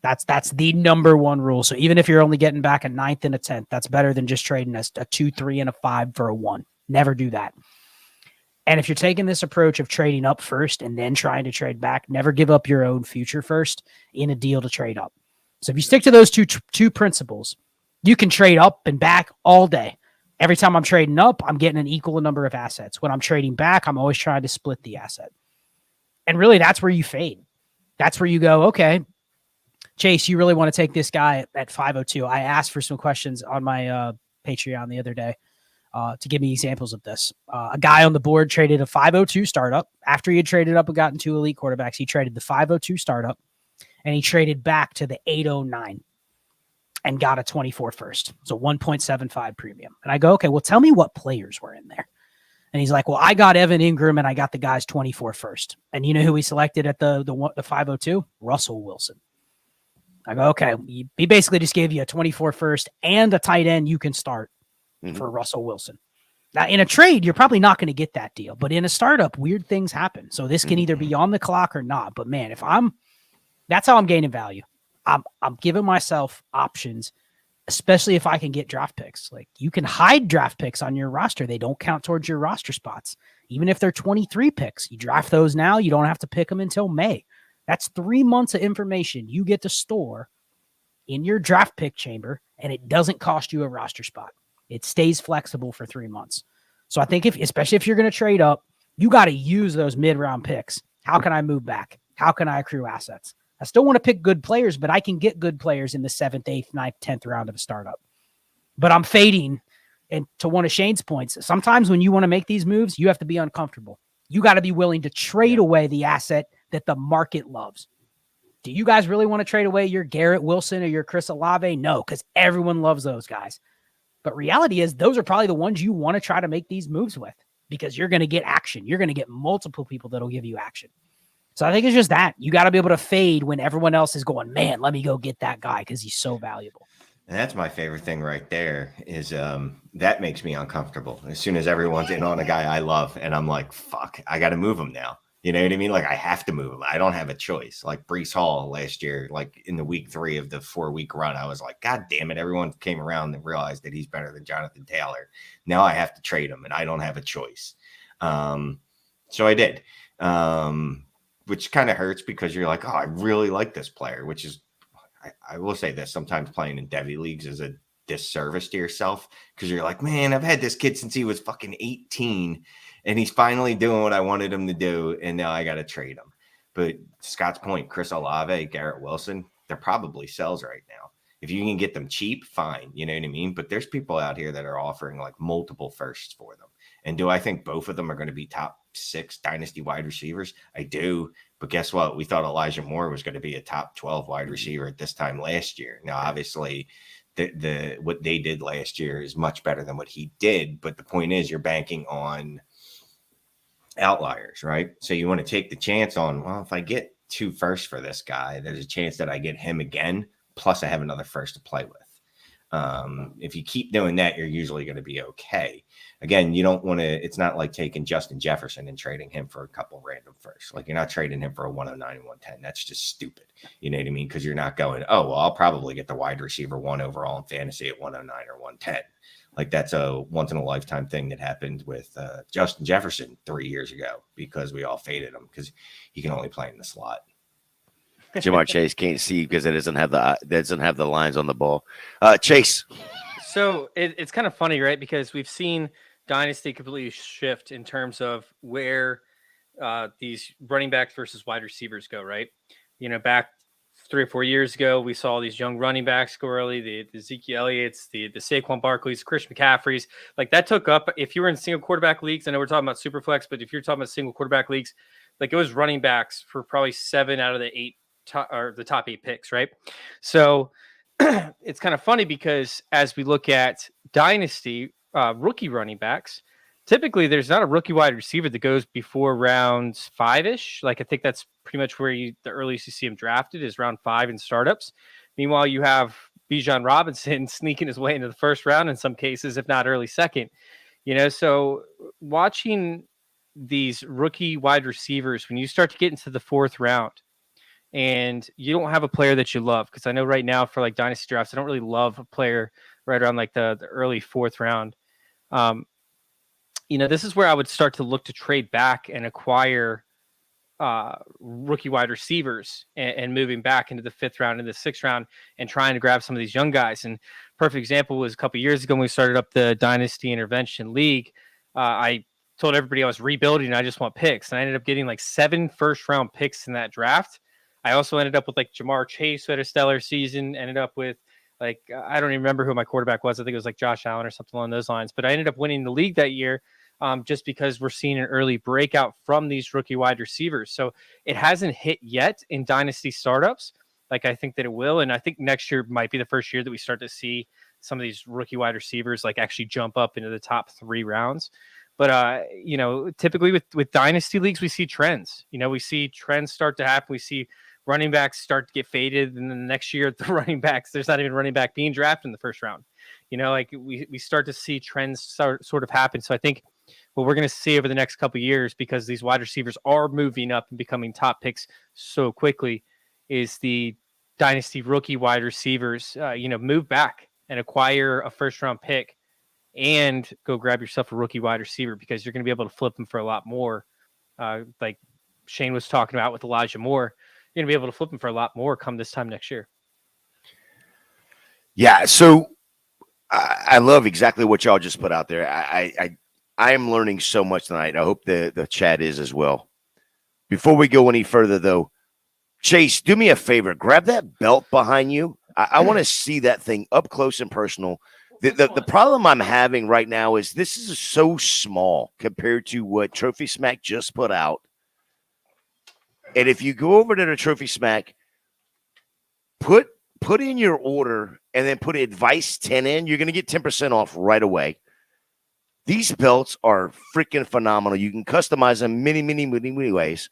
That's the number 1 rule. So even if you're only getting back a 9th and a 10th, that's better than just trading a 2, 3, and a 5 for a 1. Never do that. And if you're taking this approach of trading up first and then trying to trade back, never give up your own future first in a deal to trade up. So if you stick to those two principles, you can trade up and back all day. Every time I'm trading up, I'm getting an equal number of assets. When I'm trading back, I'm always trying to split the asset. And really, that's where you fade. That's where you go, okay, Chase, you really want to take this guy at 502. I asked for some questions on my Patreon the other day. To give me examples of this. A guy on the board traded a 502 startup. After he had traded up and gotten 2 elite quarterbacks, he traded the 502 startup and he traded back to the 809 and got a 24 first. So 1.75 premium. And I go, okay, well, tell me what players were in there. And he's like, well, I got Evan Ingram and I got the guy's 24 first. And you know who he selected at the 502? Russell Wilson. I go, okay, he basically just gave you a 24 first and a tight end you can start for Russell Wilson. Now, in a trade, you're probably not going to get that deal, but in a startup, weird things happen. So this can either be on the clock or not. But man, that's how I'm gaining value. I'm giving myself options, especially if I can get draft picks. Like you can hide draft picks on your roster. They don't count towards your roster spots. Even if they're 23 picks, you draft those now. You don't have to pick them until May. That's 3 months of information you get to store in your draft pick chamber, and it doesn't cost you a roster spot. It stays flexible for 3 months. So I think especially if you're going to trade up, you got to use those mid-round picks. How can I move back? How can I accrue assets? I still want to pick good players, but I can get good players in the 7th, 8th, 9th, 10th round of a startup. But I'm fading. And to one of Shane's points, sometimes when you want to make these moves, you have to be uncomfortable. You got to be willing to trade away the asset that the market loves. Do you guys really want to trade away your Garrett Wilson or your Chris Olave? No, because everyone loves those guys. But reality is those are probably the ones you want to try to make these moves with because you're going to get action. You're going to get multiple people that'll give you action. So I think it's just that. You got to be able to fade when everyone else is going, man, let me go get that guy because he's so valuable. And that's my favorite thing right there is that makes me uncomfortable. As soon as everyone's in on a guy I love and I'm like, fuck, I got to move him now. You know what I mean? Like I have to move him. I don't have a choice. Like Breece Hall last year, like in the week 3 of the 4-week run, I was like, God damn it. Everyone came around and realized that he's better than Jonathan Taylor. Now I have to trade him and I don't have a choice. So I did, which kind of hurts because you're like, oh, I really like this player, which is, I will say this, sometimes playing in Devy leagues is a disservice to yourself because you're like, man, I've had this kid since he was fucking 18 and he's finally doing what I wanted him to do. And now I got to trade him. But Scott's point, Chris Olave, Garrett Wilson, they're probably sells right now. If you can get them cheap, fine. You know what I mean? But there's people out here that are offering like multiple firsts for them. And do I think both of them are going to be top 6 dynasty wide receivers? I do. But guess what? We thought Elijah Moore was going to be a top 12 wide receiver at this time last year. Now, obviously, the what they did last year is much better than what he did. But the point is, you're banking on outliers, right? So you want to take the chance on, well, if I get 2 firsts for this guy, there's a chance that I get him again. Plus, I have another first to play with. If you keep doing that, you're usually going to be okay. Again, you don't want to, it's not like taking Justin Jefferson and trading him for a couple random firsts. Like you're not trading him for a 109 and 110. That's just stupid. You know what I mean? Because you're not going, oh, well, I'll probably get the wide receiver 1 overall in fantasy at 109 or 110. Like that's a once in a lifetime thing that happened with Justin Jefferson 3 years ago because we all faded him because he can only play in the slot. Jamar Chase can't see because it doesn't have the lines on the ball. Chase. So it's kind of funny, right? Because we've seen Dynasty completely shift in terms of where these running backs versus wide receivers go, right? You know, back 3 or 4 years ago, we saw these young running backs go early, the Ezekiel Elliott's, the Saquon Barkley's, Christian McCaffrey's. Like that took up, if you were in single quarterback leagues, I know we're talking about Superflex, but if you're talking about single quarterback leagues, like it was running backs for probably 7 out of the 8 or the top 8 picks, right? So it's kind of funny because as we look at Dynasty rookie running backs, typically there's not a rookie wide receiver that goes before round 5-ish. Like I think that's pretty much where the earliest you see him drafted is round 5 in startups. Meanwhile, you have Bijan Robinson sneaking his way into the first round in some cases, if not early second. You know, so watching these rookie wide receivers, when you start to get into the 4th round, and you don't have a player that you love, because I know right now for like dynasty drafts, I don't really love a player right around like the early 4th round. You know, this is where I would start to look to trade back and acquire rookie wide receivers and moving back into the 5th round and the 6th round and trying to grab some of these young guys. And perfect example was a couple of years ago when we started up the Dynasty Intervention League. I told everybody I was rebuilding and I just want picks. And I ended up getting like 7 first-round picks in that draft. I also ended up with like Jamar Chase, who had a stellar season, ended up with like, I don't even remember who my quarterback was. I think it was like Josh Allen or something along those lines, but I ended up winning the league that year just because we're seeing an early breakout from these rookie wide receivers. So it hasn't hit yet in dynasty startups. Like I think that it will. And I think next year might be the first year that we start to see some of these rookie wide receivers like actually jump up into the top 3 rounds. But, you know, typically with dynasty leagues, we see trends. You know, we see trends start to happen. We see running backs start to get faded. And then the next year, the running backs, there's not even running back being drafted in the first round. You know, like we start to see trends sort of happen. So I think what we're going to see over the next couple of years, because these wide receivers are moving up and becoming top picks so quickly, is the dynasty rookie wide receivers, you know, move back and acquire a first round pick and go grab yourself a rookie wide receiver because you're going to be able to flip them for a lot more. Like Shane was talking about with Elijah Moore, you're going to be able to flip them for a lot more come this time next year. Yeah. So I love exactly what y'all just put out there. I am learning so much tonight. I hope the chat is as well. Before we go any further, though, Chase, do me a favor. Grab that belt behind you. I want to see that thing up close and personal. The problem I'm having right now is this is so small compared to what Trophy Smack just put out. And if you go over to the Trophy Smack, put in your order and then put Advice 10 in, you're going to get 10% off right away. These belts are freaking phenomenal. You can customize them many, many, many, many ways.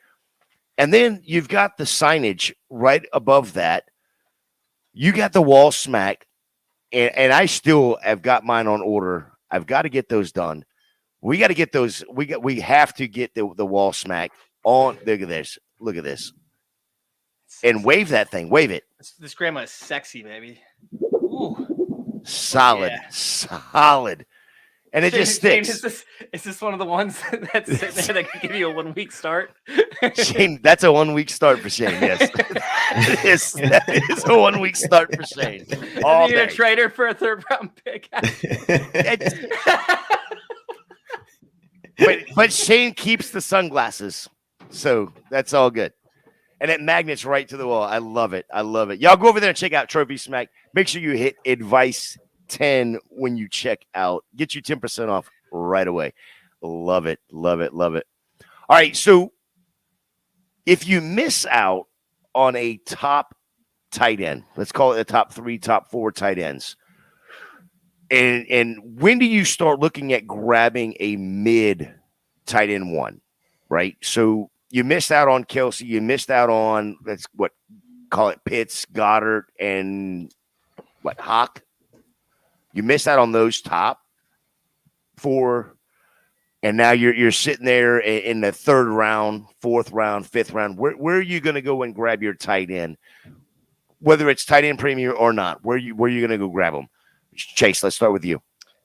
And then you've got the signage right above that. You got the wall smack. And I still have got mine on order. I've got to get those done. We got to get those. We have to get the wall smack on. Look at this. Look at this. And wave that thing. Wave it. This grandma is sexy, baby. Ooh. Solid. Yeah. Solid. And it just Shane, sticks. is this one of the ones that's sitting there that can give you a 1 week start? Shane, that's a 1 week start for Shane. Yes. That is a 1 week start for Shane. All You're a day. trader for a third round pick. But Shane keeps the sunglasses. So that's all good. And it magnets right to the wall. I love it. I love it. Y'all go over there and check out Trophy Smack. Make sure you hit Advice 10 when you check out. Get you 10% off right away. Love it. Love it. Love it. All right. So if you miss out on a top tight end, let's call it the top 3, top 4 tight ends. And when do you start looking at grabbing a mid tight end 1, right? So you missed out on Kelsey. You missed out on, let's call it Pitts, Goddard, and Hawk. You missed out on those top 4, and now you're sitting there in the 3rd round, 4th round, 5th round. Where are you going to go and grab your tight end? Whether it's tight end premium or not, where are you going to go grab them? Chase, let's start with you.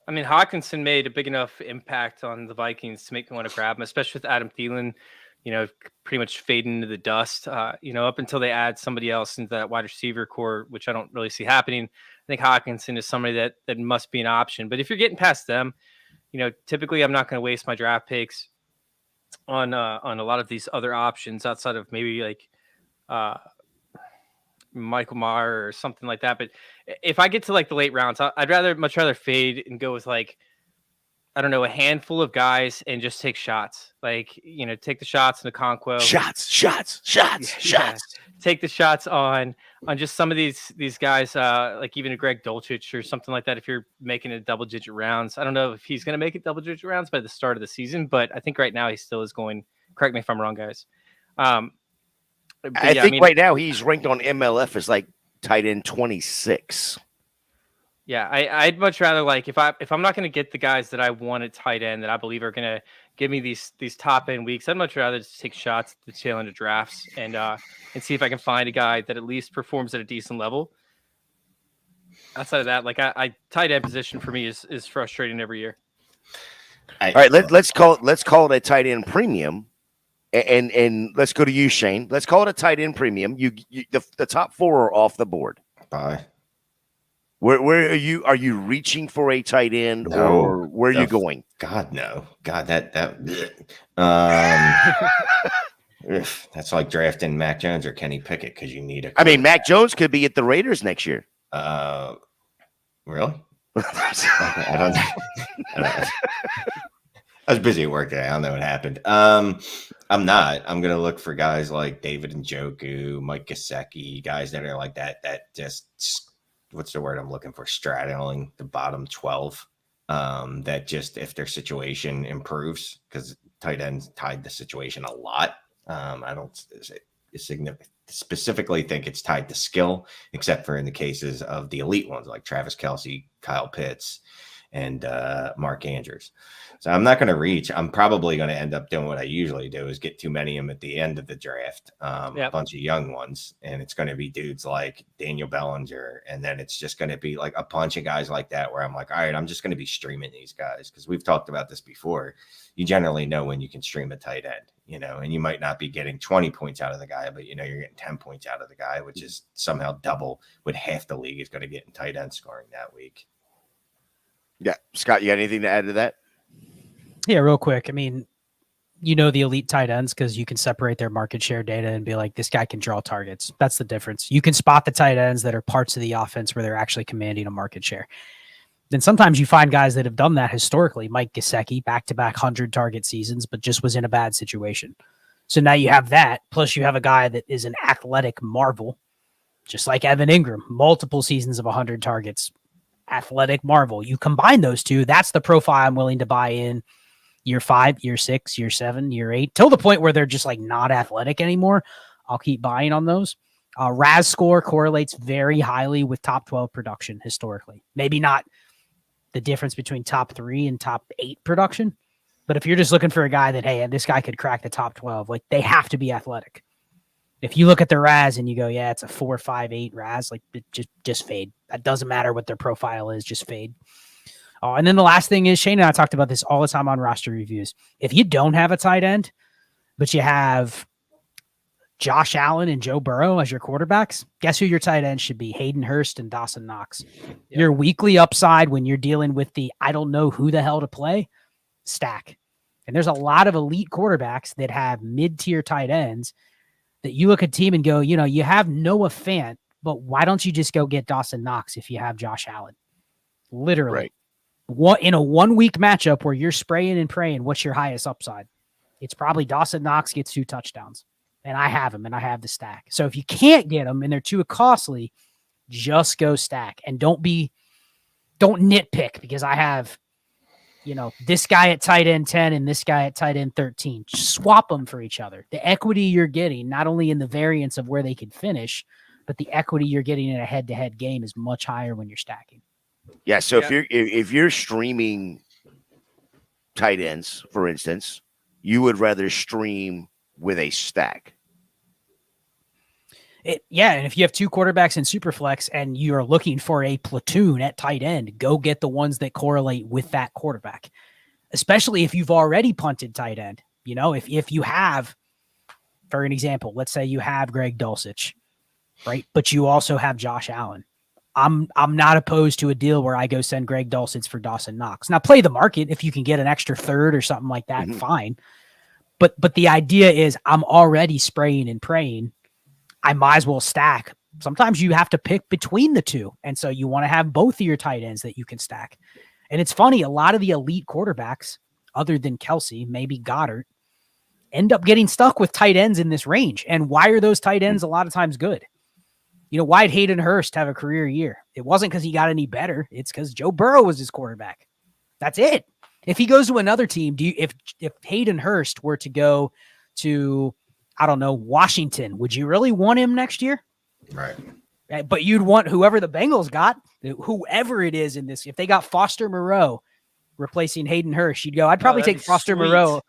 I mean, Hawkinson made a big enough impact on the Vikings to make me want to grab him, especially with Adam Thielen, pretty much fading into the dust, up until they add somebody else into that wide receiver core, which I don't really see happening. I think Hawkinson is somebody that must be an option. But if you're getting past them, typically I'm not going to waste my draft picks on a lot of these other options outside of maybe like Michael Mayer or something like that. But if I get to like the late rounds, I'd much rather fade and go with like, I don't know, a handful of guys and just take shots. Like, take the shots in the Conquo. Shots. Yeah. Take the shots on just some of these guys, like even a Greg Dulcich or something like that. If you're making it double-digit rounds, I don't know if he's going to make it double-digit rounds by the start of the season, but I think right now he still is going. Correct me if I'm wrong, guys. I think right now he's ranked on MLF as like tight end 26. Yeah, I'd much rather like if I'm not going to get the guys that I want at tight end that I believe are going to give me these top end weeks, I'd much rather just take shots at the tail end of drafts and see if I can find a guy that at least performs at a decent level. Outside of that, like I tight end position for me is frustrating every year. All right, let's call it a tight end premium, and let's go to you, Shane. Let's call it a tight end premium. The top 4 are off the board. Bye. Where are you? Are you reaching for a tight end, or where are you going? God, no. God, that's like drafting Mac Jones or Kenny Pickett because you need a. I mean, Mac Jones could be at the Raiders next year. Really? I don't know. I was busy at work today. I don't know what happened. I'm not. I'm gonna look for guys like David Njoku, Mike Gesicki, guys that are like that. That just. What's the word I'm looking for? Straddling the bottom 12. That just if their situation improves, because tight ends tied the situation a lot. I don't specifically think it's tied to skill, except for in the cases of the elite ones like Travis Kelce, Kyle Pitts, and Mark Andrews. So I'm not going to reach. I'm probably going to end up doing what I usually do, is get too many of them at the end of the draft, a bunch of young ones, and it's going to be dudes like Daniel Bellinger, and then it's just going to be like a bunch of guys like that where I'm like, all right, I'm just going to be streaming these guys, because we've talked about this before. You generally know when you can stream a tight end, and you might not be getting 20 points out of the guy, but you're getting 10 points out of the guy, which is somehow double what half the league is going to get in tight end scoring that week. Yeah. Scott, you got anything to add to that? Yeah, real quick. I mean, the elite tight ends because you can separate their market share data and be like, this guy can draw targets. That's the difference. You can spot the tight ends that are parts of the offense where they're actually commanding a market share. Then sometimes you find guys that have done that historically. Mike Gesicki, back-to-back 100-target seasons, but just was in a bad situation. So now you have that, plus you have a guy that is an athletic marvel, just like Evan Ingram, multiple seasons of 100 targets, athletic marvel. You combine those two, that's the profile I'm willing to buy in year 5, year 6, year 7, year 8, till the point where they're just like not athletic anymore. I'll keep buying on those. RAS score correlates very highly with top 12 production historically. Maybe not the difference between top 3 and top 8 production, but if you're just looking for a guy that, hey, this guy could crack the top 12, like they have to be athletic. If you look at the RAS and you go, yeah, it's a 4, 5, 8 RAS, like just fade. That doesn't matter what their profile is, just fade. And then the last thing is, Shane and I talked about this all the time on roster reviews. If you don't have a tight end, but you have Josh Allen and Joe Burrow as your quarterbacks, guess who your tight end should be? Hayden Hurst and Dawson Knox. Yep. Your weekly upside when you're dealing with the I don't know who the hell to play, stack. And there's a lot of elite quarterbacks that have mid-tier tight ends that you look at team and go, you have Noah Fant, but why don't you just go get Dawson Knox if you have Josh Allen? Literally. Right. What in a 1 week matchup where you're spraying and praying, what's your highest upside? It's probably Dawson Knox gets 2 touchdowns, and I have him, and I have the stack. So if you can't get them and they're too costly, just go stack and don't nitpick because I have, this guy at tight end 10 and this guy at tight end 13. Just swap them for each other. The equity you're getting, not only in the variance of where they can finish, but the equity you're getting in a head-to-head game is much higher when you're stacking. Yeah, so if you're streaming tight ends, for instance, you would rather stream with a stack. And if you have 2 quarterbacks in Superflex and you're looking for a platoon at tight end, go get the ones that correlate with that quarterback. Especially if you've already punted tight end. If you have, for an example, let's say you have Greg Dulcich, right? But you also have Josh Allen. I'm not opposed to a deal where I go send Greg Dulcich for Dawson Knox. Now play the market if you can get an extra third or something like that, fine. But the idea is I'm already spraying and praying. I might as well stack. Sometimes you have to pick between the two. And so you want to have both of your tight ends that you can stack. And it's funny, a lot of the elite quarterbacks, other than Kelsey, maybe Goddard, end up getting stuck with tight ends in this range. And why are those tight ends a lot of times good? Why did Hayden Hurst have a career year? It wasn't because he got any better. It's because Joe Burrow was his quarterback. That's it. If he goes to another team, if Hayden Hurst were to go to, I don't know, Washington, would you really want him next year? Right. But you'd want whoever the Bengals got, whoever it is in this. If they got Foster Moreau replacing Hayden Hurst, you'd go, I'd probably take Foster Moreau.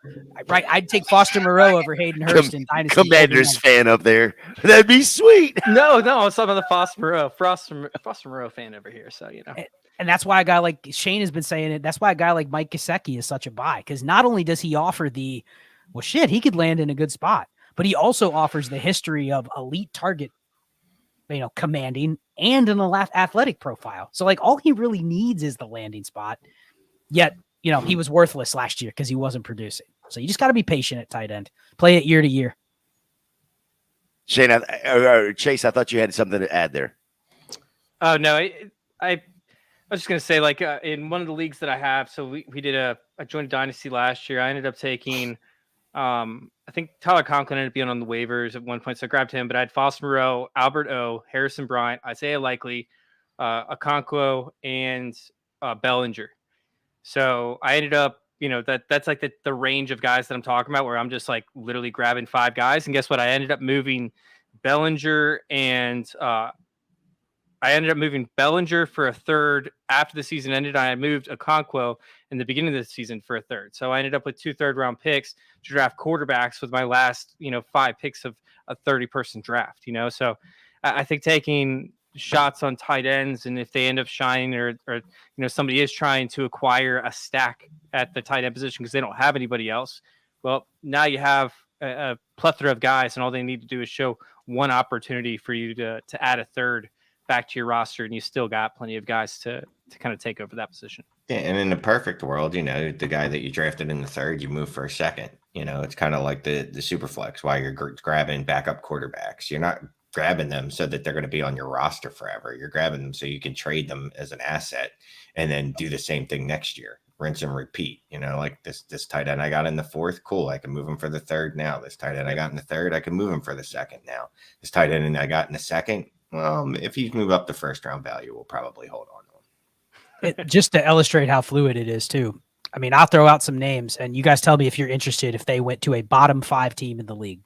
Right. I'd take Foster Moreau over Hayden Hurst in Dynasty. Commanders fan up there. That'd be sweet. No, I'm talking about the Foster Moreau fan over here. So, And that's why a guy like Shane has been saying it. That's why a guy like Mike Gesicki is such a buy. Because not only does he offer he could land in a good spot, but he also offers the history of elite target, commanding and an athletic profile. So all he really needs is the landing spot. Yet, he was worthless last year because he wasn't producing. So you just got to be patient at tight end. Play it year to year. Shane, Chase, I thought you had something to add there. Oh, no. I was just going to say, in one of the leagues that I have, so we did I joined Dynasty last year. I ended up taking, I think Tyler Conklin ended up being on the waivers at one point, so I grabbed him. But I had Foster Moreau, Albert O, Harrison Bryant, Isaiah Likely, Okonkwo, and Bellinger. So I ended up, that's the range of guys that I'm talking about where I'm just literally grabbing 5 guys. And guess what? I ended up moving Bellinger and I ended up moving Bellinger for a third after the season ended. I moved Okonkwo in the beginning of the season for a third. So I ended up with 2 third-round picks to draft quarterbacks with my last, 5 picks of a 30-person draft. So I think taking shots on tight ends, and if they end up shining, or somebody is trying to acquire a stack at the tight end position because they don't have anybody else. Well, now you have a plethora of guys, and all they need to do is show one opportunity for you to add a third back to your roster, and you still got plenty of guys to kind of take over that position. Yeah, and in the perfect world, the guy that you drafted in the third, you move for a second. It's kind of like the super flex, while you're grabbing backup quarterbacks. You're not grabbing them so that they're going to be on your roster forever. You're grabbing them so you can trade them as an asset and then do the same thing next year. Rinse and repeat. Like this tight end I got in the fourth, cool. I can move him for the third now. This tight end I got in the third, I can move him for the second now. This tight end I got in the second, well, if you move up the first round value, we'll probably hold on to him. Just to illustrate how fluid it is too. I mean, I'll throw out some names and you guys tell me if you're interested if they went to a bottom 5 team in the league.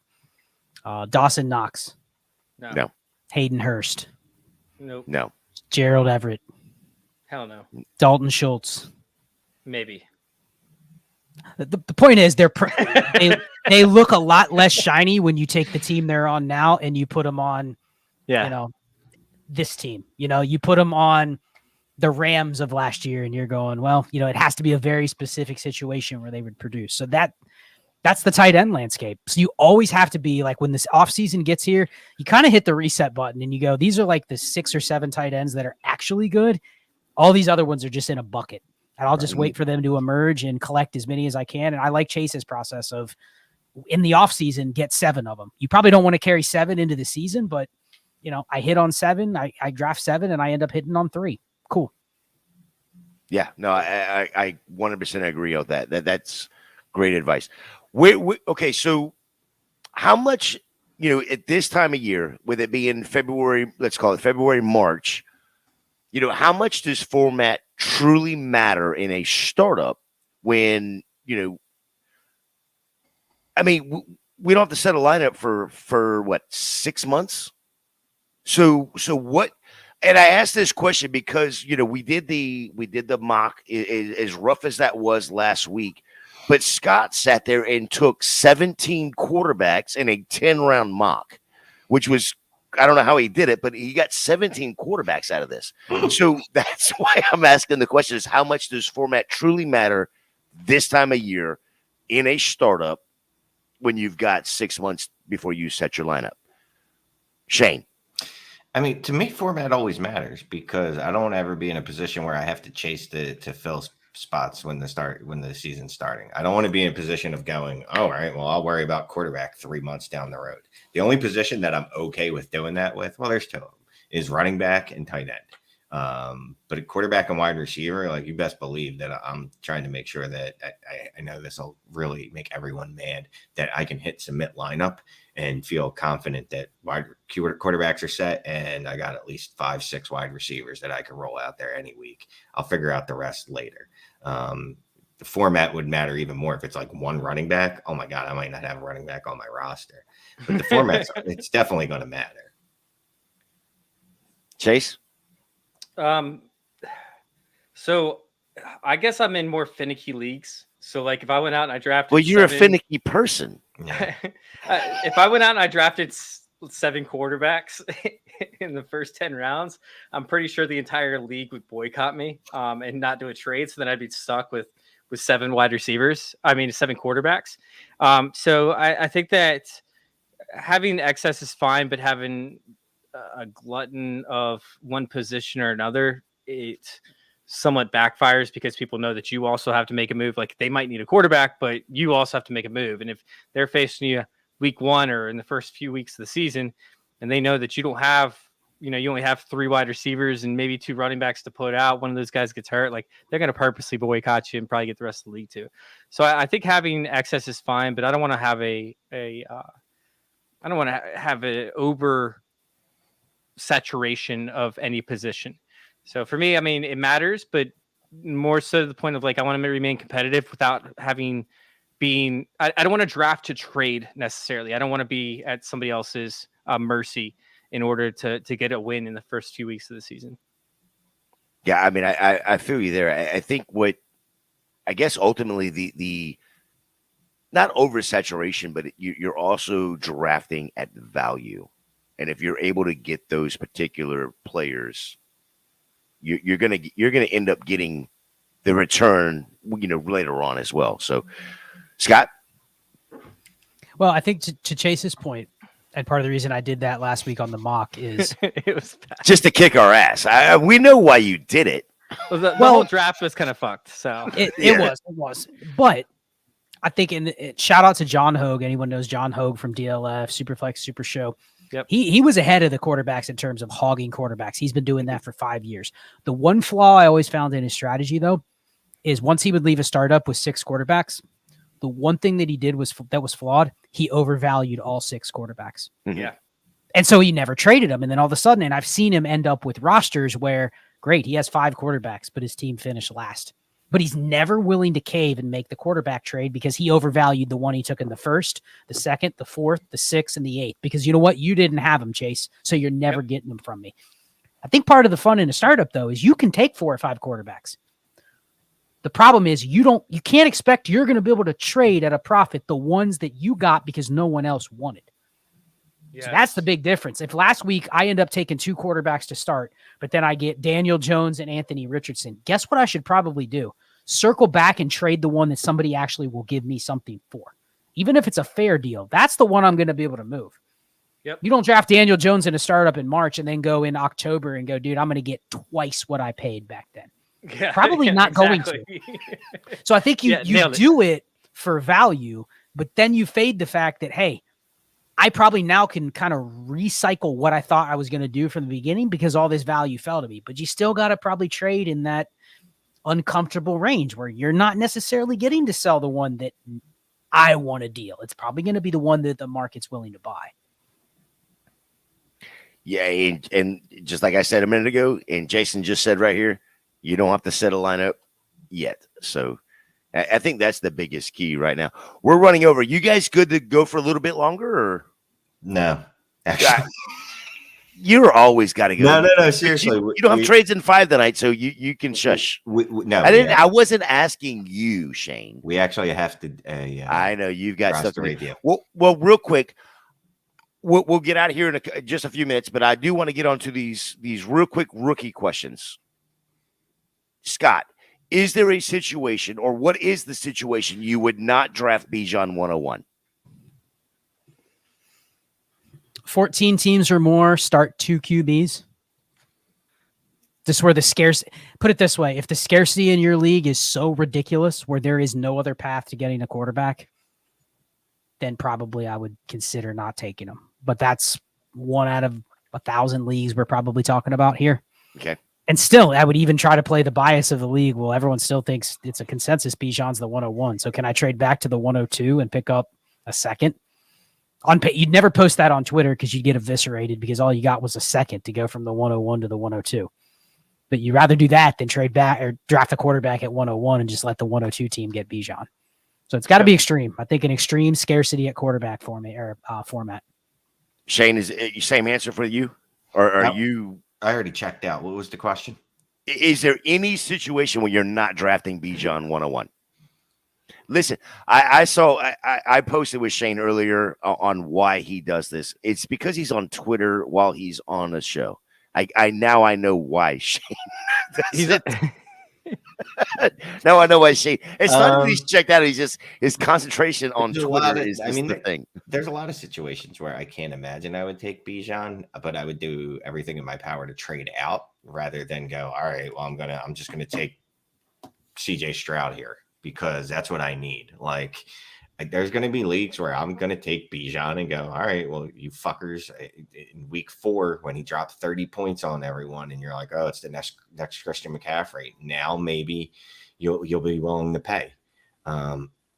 Dawson Knox. No. Hayden Hurst. Nope. No. Gerald Everett. Hell no. Dalton Schultz. Maybe. The point is they look a lot less shiny when you take the team they're on now and you put them on, this team. You put them on the Rams of last year and you're going, well, it has to be a very specific situation where they would produce. So that's the tight end landscape. So you always have to be like, when this offseason gets here, you kind of hit the reset button and you go, these are like the 6 or 7 tight ends that are actually good. All these other ones are just in a bucket. And I'll just wait for them to emerge and collect as many as I can. And I like Chase's process of, in the offseason, get 7 of them. You probably don't want to carry 7 into the season, but I hit on 7, I draft 7, and I end up hitting on 3. Cool. Yeah, no, I 100% agree with that. That's great advice. Okay, so how much, at this time of year, with it being February, let's call it February, March, how much does format truly matter in a startup when, I mean, we don't have to set a lineup for what, 6 months? So what? And I asked this question because, we did the mock, as rough as that was last week, but Scott sat there and took 17 quarterbacks in a 10-round mock, which was, I don't know how he did it, but he got 17 quarterbacks out of this. So that's why I'm asking the question is, how much does format truly matter this time of year in a startup when you've got 6 months before you set your lineup? Shane. I mean, to me, format always matters because I don't ever be in a position where I have to chase to fill spots when the season's starting. I don't want to be in a position of going, all right, well, I'll worry about quarterback 3 months down the road. The only position that I'm okay with doing that with, well, there's 2 of them, is running back and tight end. But a quarterback and wide receiver, like, you best believe that I'm trying to make sure that I know this will really make everyone mad, that I can hit submit lineup and feel confident that quarterbacks are set and I got at least 5-6 wide receivers that I can roll out there any week. I'll figure out the rest later. The format would matter even more if it's like 1 running back. Oh my God, I might not have a running back on my roster. But the format, it's definitely going to matter. Chase? So I guess I'm in more finicky leagues. So like if I went out and I drafted, well, you're a finicky person. Yeah. If I went out and I drafted 7 quarterbacks in the first 10 rounds, I'm pretty sure the entire league would boycott me and not do a trade. So then I'd be stuck with 7 wide receivers. 7 quarterbacks. So I think that having excess is fine, but having a glutton of one position or another, it somewhat backfires because people know that you also have to make a move. Like they might need a quarterback, but you also have to make a move. And if they're facing you week 1 or in the first few weeks of the season, and they know that you don't have, you only have 3 wide receivers and maybe 2 running backs to put out, one of those guys gets hurt, like they're going to purposely boycott you and probably get the rest of the league too. So I think having excess is fine, but I don't want to have an over saturation of any position. So for me, it matters, but more so to the point of like, I want to remain competitive without I don't want to draft to trade necessarily. I don't want to be at somebody else's mercy in order to get a win in the first 2 weeks of the season. Yeah, I mean, I feel you there. I think I guess ultimately the not oversaturation, but you're also drafting at value, and if you're able to get those particular players, you're gonna end up getting the return, later on as well. So, Scott. Well, I think to Chase's point, and part of the reason I did that last week on the mock is It was bad. Just to kick our ass. We know why you did it. Well, the whole draft was kind of fucked. So it was. But I think shout out to John Hogue. Anyone knows John Hogue from DLF, Superflex, Super Show. Yep. He was ahead of the quarterbacks in terms of hogging quarterbacks. He's been doing that for 5 years. The one flaw I always found in his strategy, though, is once he would leave a startup with 6 quarterbacks, the one thing that he did was flawed. He overvalued all 6 quarterbacks. Yeah. And so he never traded them. And then all of a sudden, and I've seen him end up with rosters where, great, he has 5 quarterbacks, but his team finished last. But he's never willing to cave and make the quarterback trade because he overvalued the one he took in the first, the second, the fourth, the sixth, and the 8th. Because you know what? You didn't have him, Chase. So you're never getting them from me. I think part of the fun in a startup, though, is you can take 4 or 5 quarterbacks. The problem is you can't expect you're going to be able to trade at a profit the ones that you got because no one else wanted. Yes. So that's the big difference. If last week I end up taking 2 quarterbacks to start, but then I get Daniel Jones and Anthony Richardson, guess what I should probably do? Circle back and trade the one that somebody actually will give me something for. Even if it's a fair deal, that's the one I'm going to be able to move. Yep. You don't draft Daniel Jones in a startup in March and then go in October and go, dude, I'm going to get twice what I paid back then. Yeah, probably not going to. So I think you do it for value, but then you fade the fact that, hey, I probably now can kind of recycle what I thought I was going to do from the beginning because all this value fell to me. But you still got to probably trade in that uncomfortable range where you're not necessarily getting to sell the one that I want to deal. It's probably going to be the one that the market's willing to buy. Yeah, and just like I said a minute ago, and Jason just said right here, you don't have to set a lineup yet. So I think that's the biggest key right now. We're running over. You guys good to go for a little bit longer? Or No, actually. You're always got to go. No. Seriously. You don't have trades in 5 tonight, so you can shush. No, I wasn't asking you, Shane. We actually have to. I know you've got stuff to do. Well, real quick, we'll get out of here in just a few minutes, but I do want to get onto these real quick rookie questions. Scott, is there a situation, or what is the situation you would not draft Bijan 101? 14 teams or more start 2 QBs. This is where put it this way, if the scarcity in your league is so ridiculous where there is no other path to getting a quarterback, then probably I would consider not taking them. But that's 1 out of 1,000 leagues we're probably talking about here. Okay. And still, I would even try to play the bias of the league. Well, everyone still thinks it's a consensus. Bijan's the 101. So can I trade back to the 102 and pick up a second? You'd never post that on Twitter because you'd get eviscerated because all you got was a second to go from the 101 to the 102. But you'd rather do that than trade back or draft a quarterback at 101 and just let the 102 team get Bijan. So it's got to be extreme. I think an extreme scarcity at quarterback format. Shane, is it same answer for you? Or are you... I already checked out. What was the question? Is there any situation where you're not drafting Bijan 101? Listen, I posted with Shane earlier on why he does this. It's because he's on Twitter while he's on a show. I know why Shane does it. Now I know why Shane. It's not that he's checked out. He's just his concentration on Twitter is the thing. There's a lot of situations where I can't imagine I would take Bijan, but I would do everything in my power to trade out rather than go, all right, well, I'm just gonna take CJ Stroud here because that's what I need. Like there's going to be leagues where I'm going to take Bijan and go, all right, well, you fuckers in week 4 when he dropped 30 points on everyone and you're like, oh, it's the next Christian McCaffrey. Now maybe you'll be willing to pay.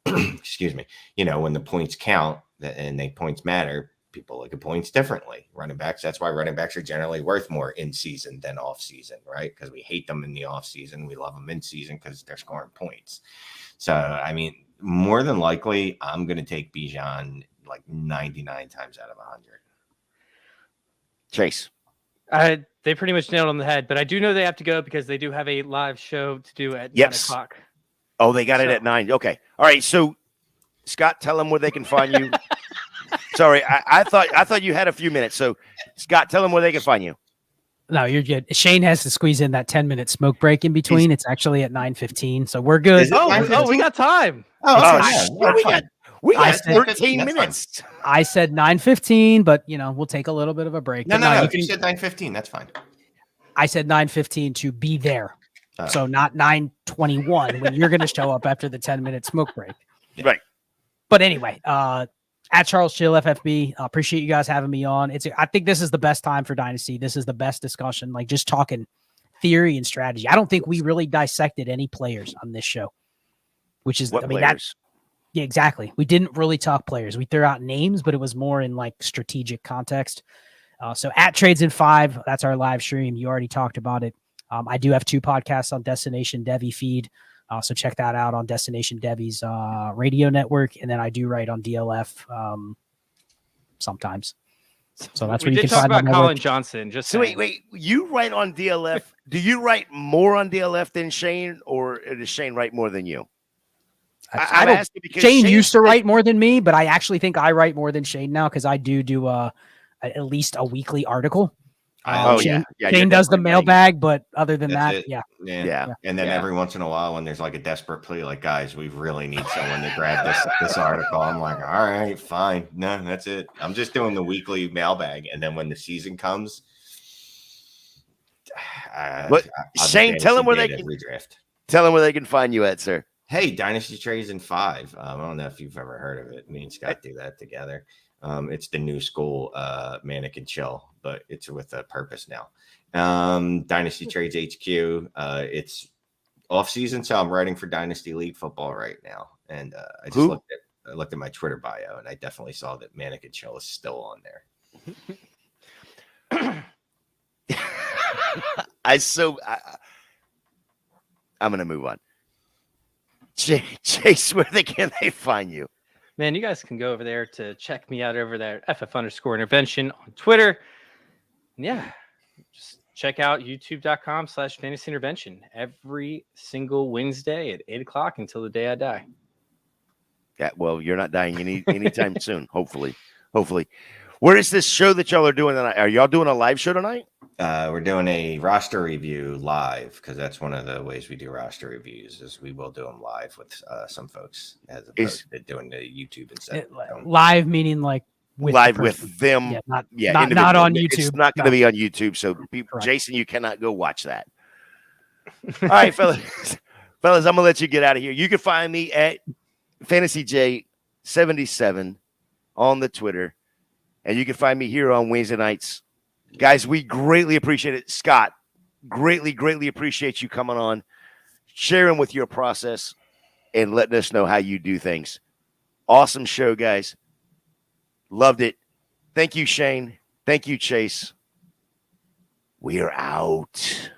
Excuse me. When the points count and the points matter, people look at points differently. Running backs, that's why running backs are generally worth more in season than off season, right? Because we hate them in the off season. We love them in season because they're scoring points. So, I mean, more than likely, I'm going to take Bijan like 99 times out of 100. Chase. They pretty much nailed it on the head, but I do know they have to go because they do have a live show to do at 9 Yes. o'clock. Oh, they got it at 9. Okay. All right. So, Scott, tell them where they can find you. Sorry, I thought you had a few minutes. So, Scott, tell them where they can find you. No, you're good. Shane has to squeeze in that 10-minute smoke break in between. It's actually at 9:15, so we're good. Is it? Oh, we got time. We got I said- 13 That's minutes. I said 9:15, but we'll take a little bit of a break. No, But no, no. you If you can- said 9:15, that's fine. I said 9:15 to be there. Oh. So not 9:21 when you're going to show up after the 10-minute smoke break. Right. But anyway, at Charles Chill FFB, appreciate you guys having me on. I think this is the best time for Dynasty. This is the best discussion, like just talking theory and strategy. I don't think we really dissected any players on this show, which is, What I mean, players? yeah, exactly. We didn't really talk players. We threw out names, but it was more in like strategic context. So at Trades in 5, that's our live stream. You already talked about it. I do have 2 podcasts on Destination Devy feed. So check that out on Destination Devy's radio network. And then I do write on DLF sometimes. So that's We where you did can talk find my about network. Colin Johnson. Just So saying. wait. You write on DLF. Do you write more on DLF than Shane, or does Shane write more than you? I I'm don't- asking because Shane used to said- write more than me, but I actually think I write more than Shane now because I do at least a weekly article. Oh, Shane, yeah. Shane you're does the definitely mailbag, but other than That's that, it. yeah. Yeah. And then Yeah. every once in a while, when there's like a desperate plea, like, guys, we really need someone to grab this article. I'm like, all right, fine. No, that's it. I'm just doing the weekly mailbag. And then when the season comes, What- I'll Shane, just tell them where fantasy they data redraft. Tell them where they can find you at, sir. Hey, Dynasty Trades in 5. I don't know if you've ever heard of it. Me and Scott do that together. It's the new school Mannequin Chill, but it's with a purpose now. Dynasty Trades HQ. It's off season, so I'm writing for Dynasty League football right now. And I just Who? looked at my Twitter bio, and I definitely saw that Mannequin Chill is still on there. I'm gonna move on. Chase, where can they find you? Man, you guys can go over there to check me out over there, FF_intervention on Twitter. And yeah, just check out youtube.com/fantasy intervention every single Wednesday at 8 o'clock until the day I die. Yeah, well, you're not dying anytime soon. Hopefully. Where is this show that y'all are doing tonight? Are y'all doing a live show tonight? We're doing a roster review live because that's one of the ways we do roster reviews is we will do them live with some folks as opposed to doing the YouTube instead. Live meaning like with the live person. with them. Yeah, not individual. on It's YouTube. not going to be on YouTube. So, Correct. Jason, you cannot go watch that. All right, fellas, I'm going to let you get out of here. You can find me at FantasyJ77 on the Twitter, and you can find me here on Wednesday nights. Guys, we greatly appreciate it. Scott, greatly appreciate you coming on, sharing with your process, and letting us know how you do things. Awesome show, guys. Loved it. Thank you, Shane. Thank you, Chase. We're out.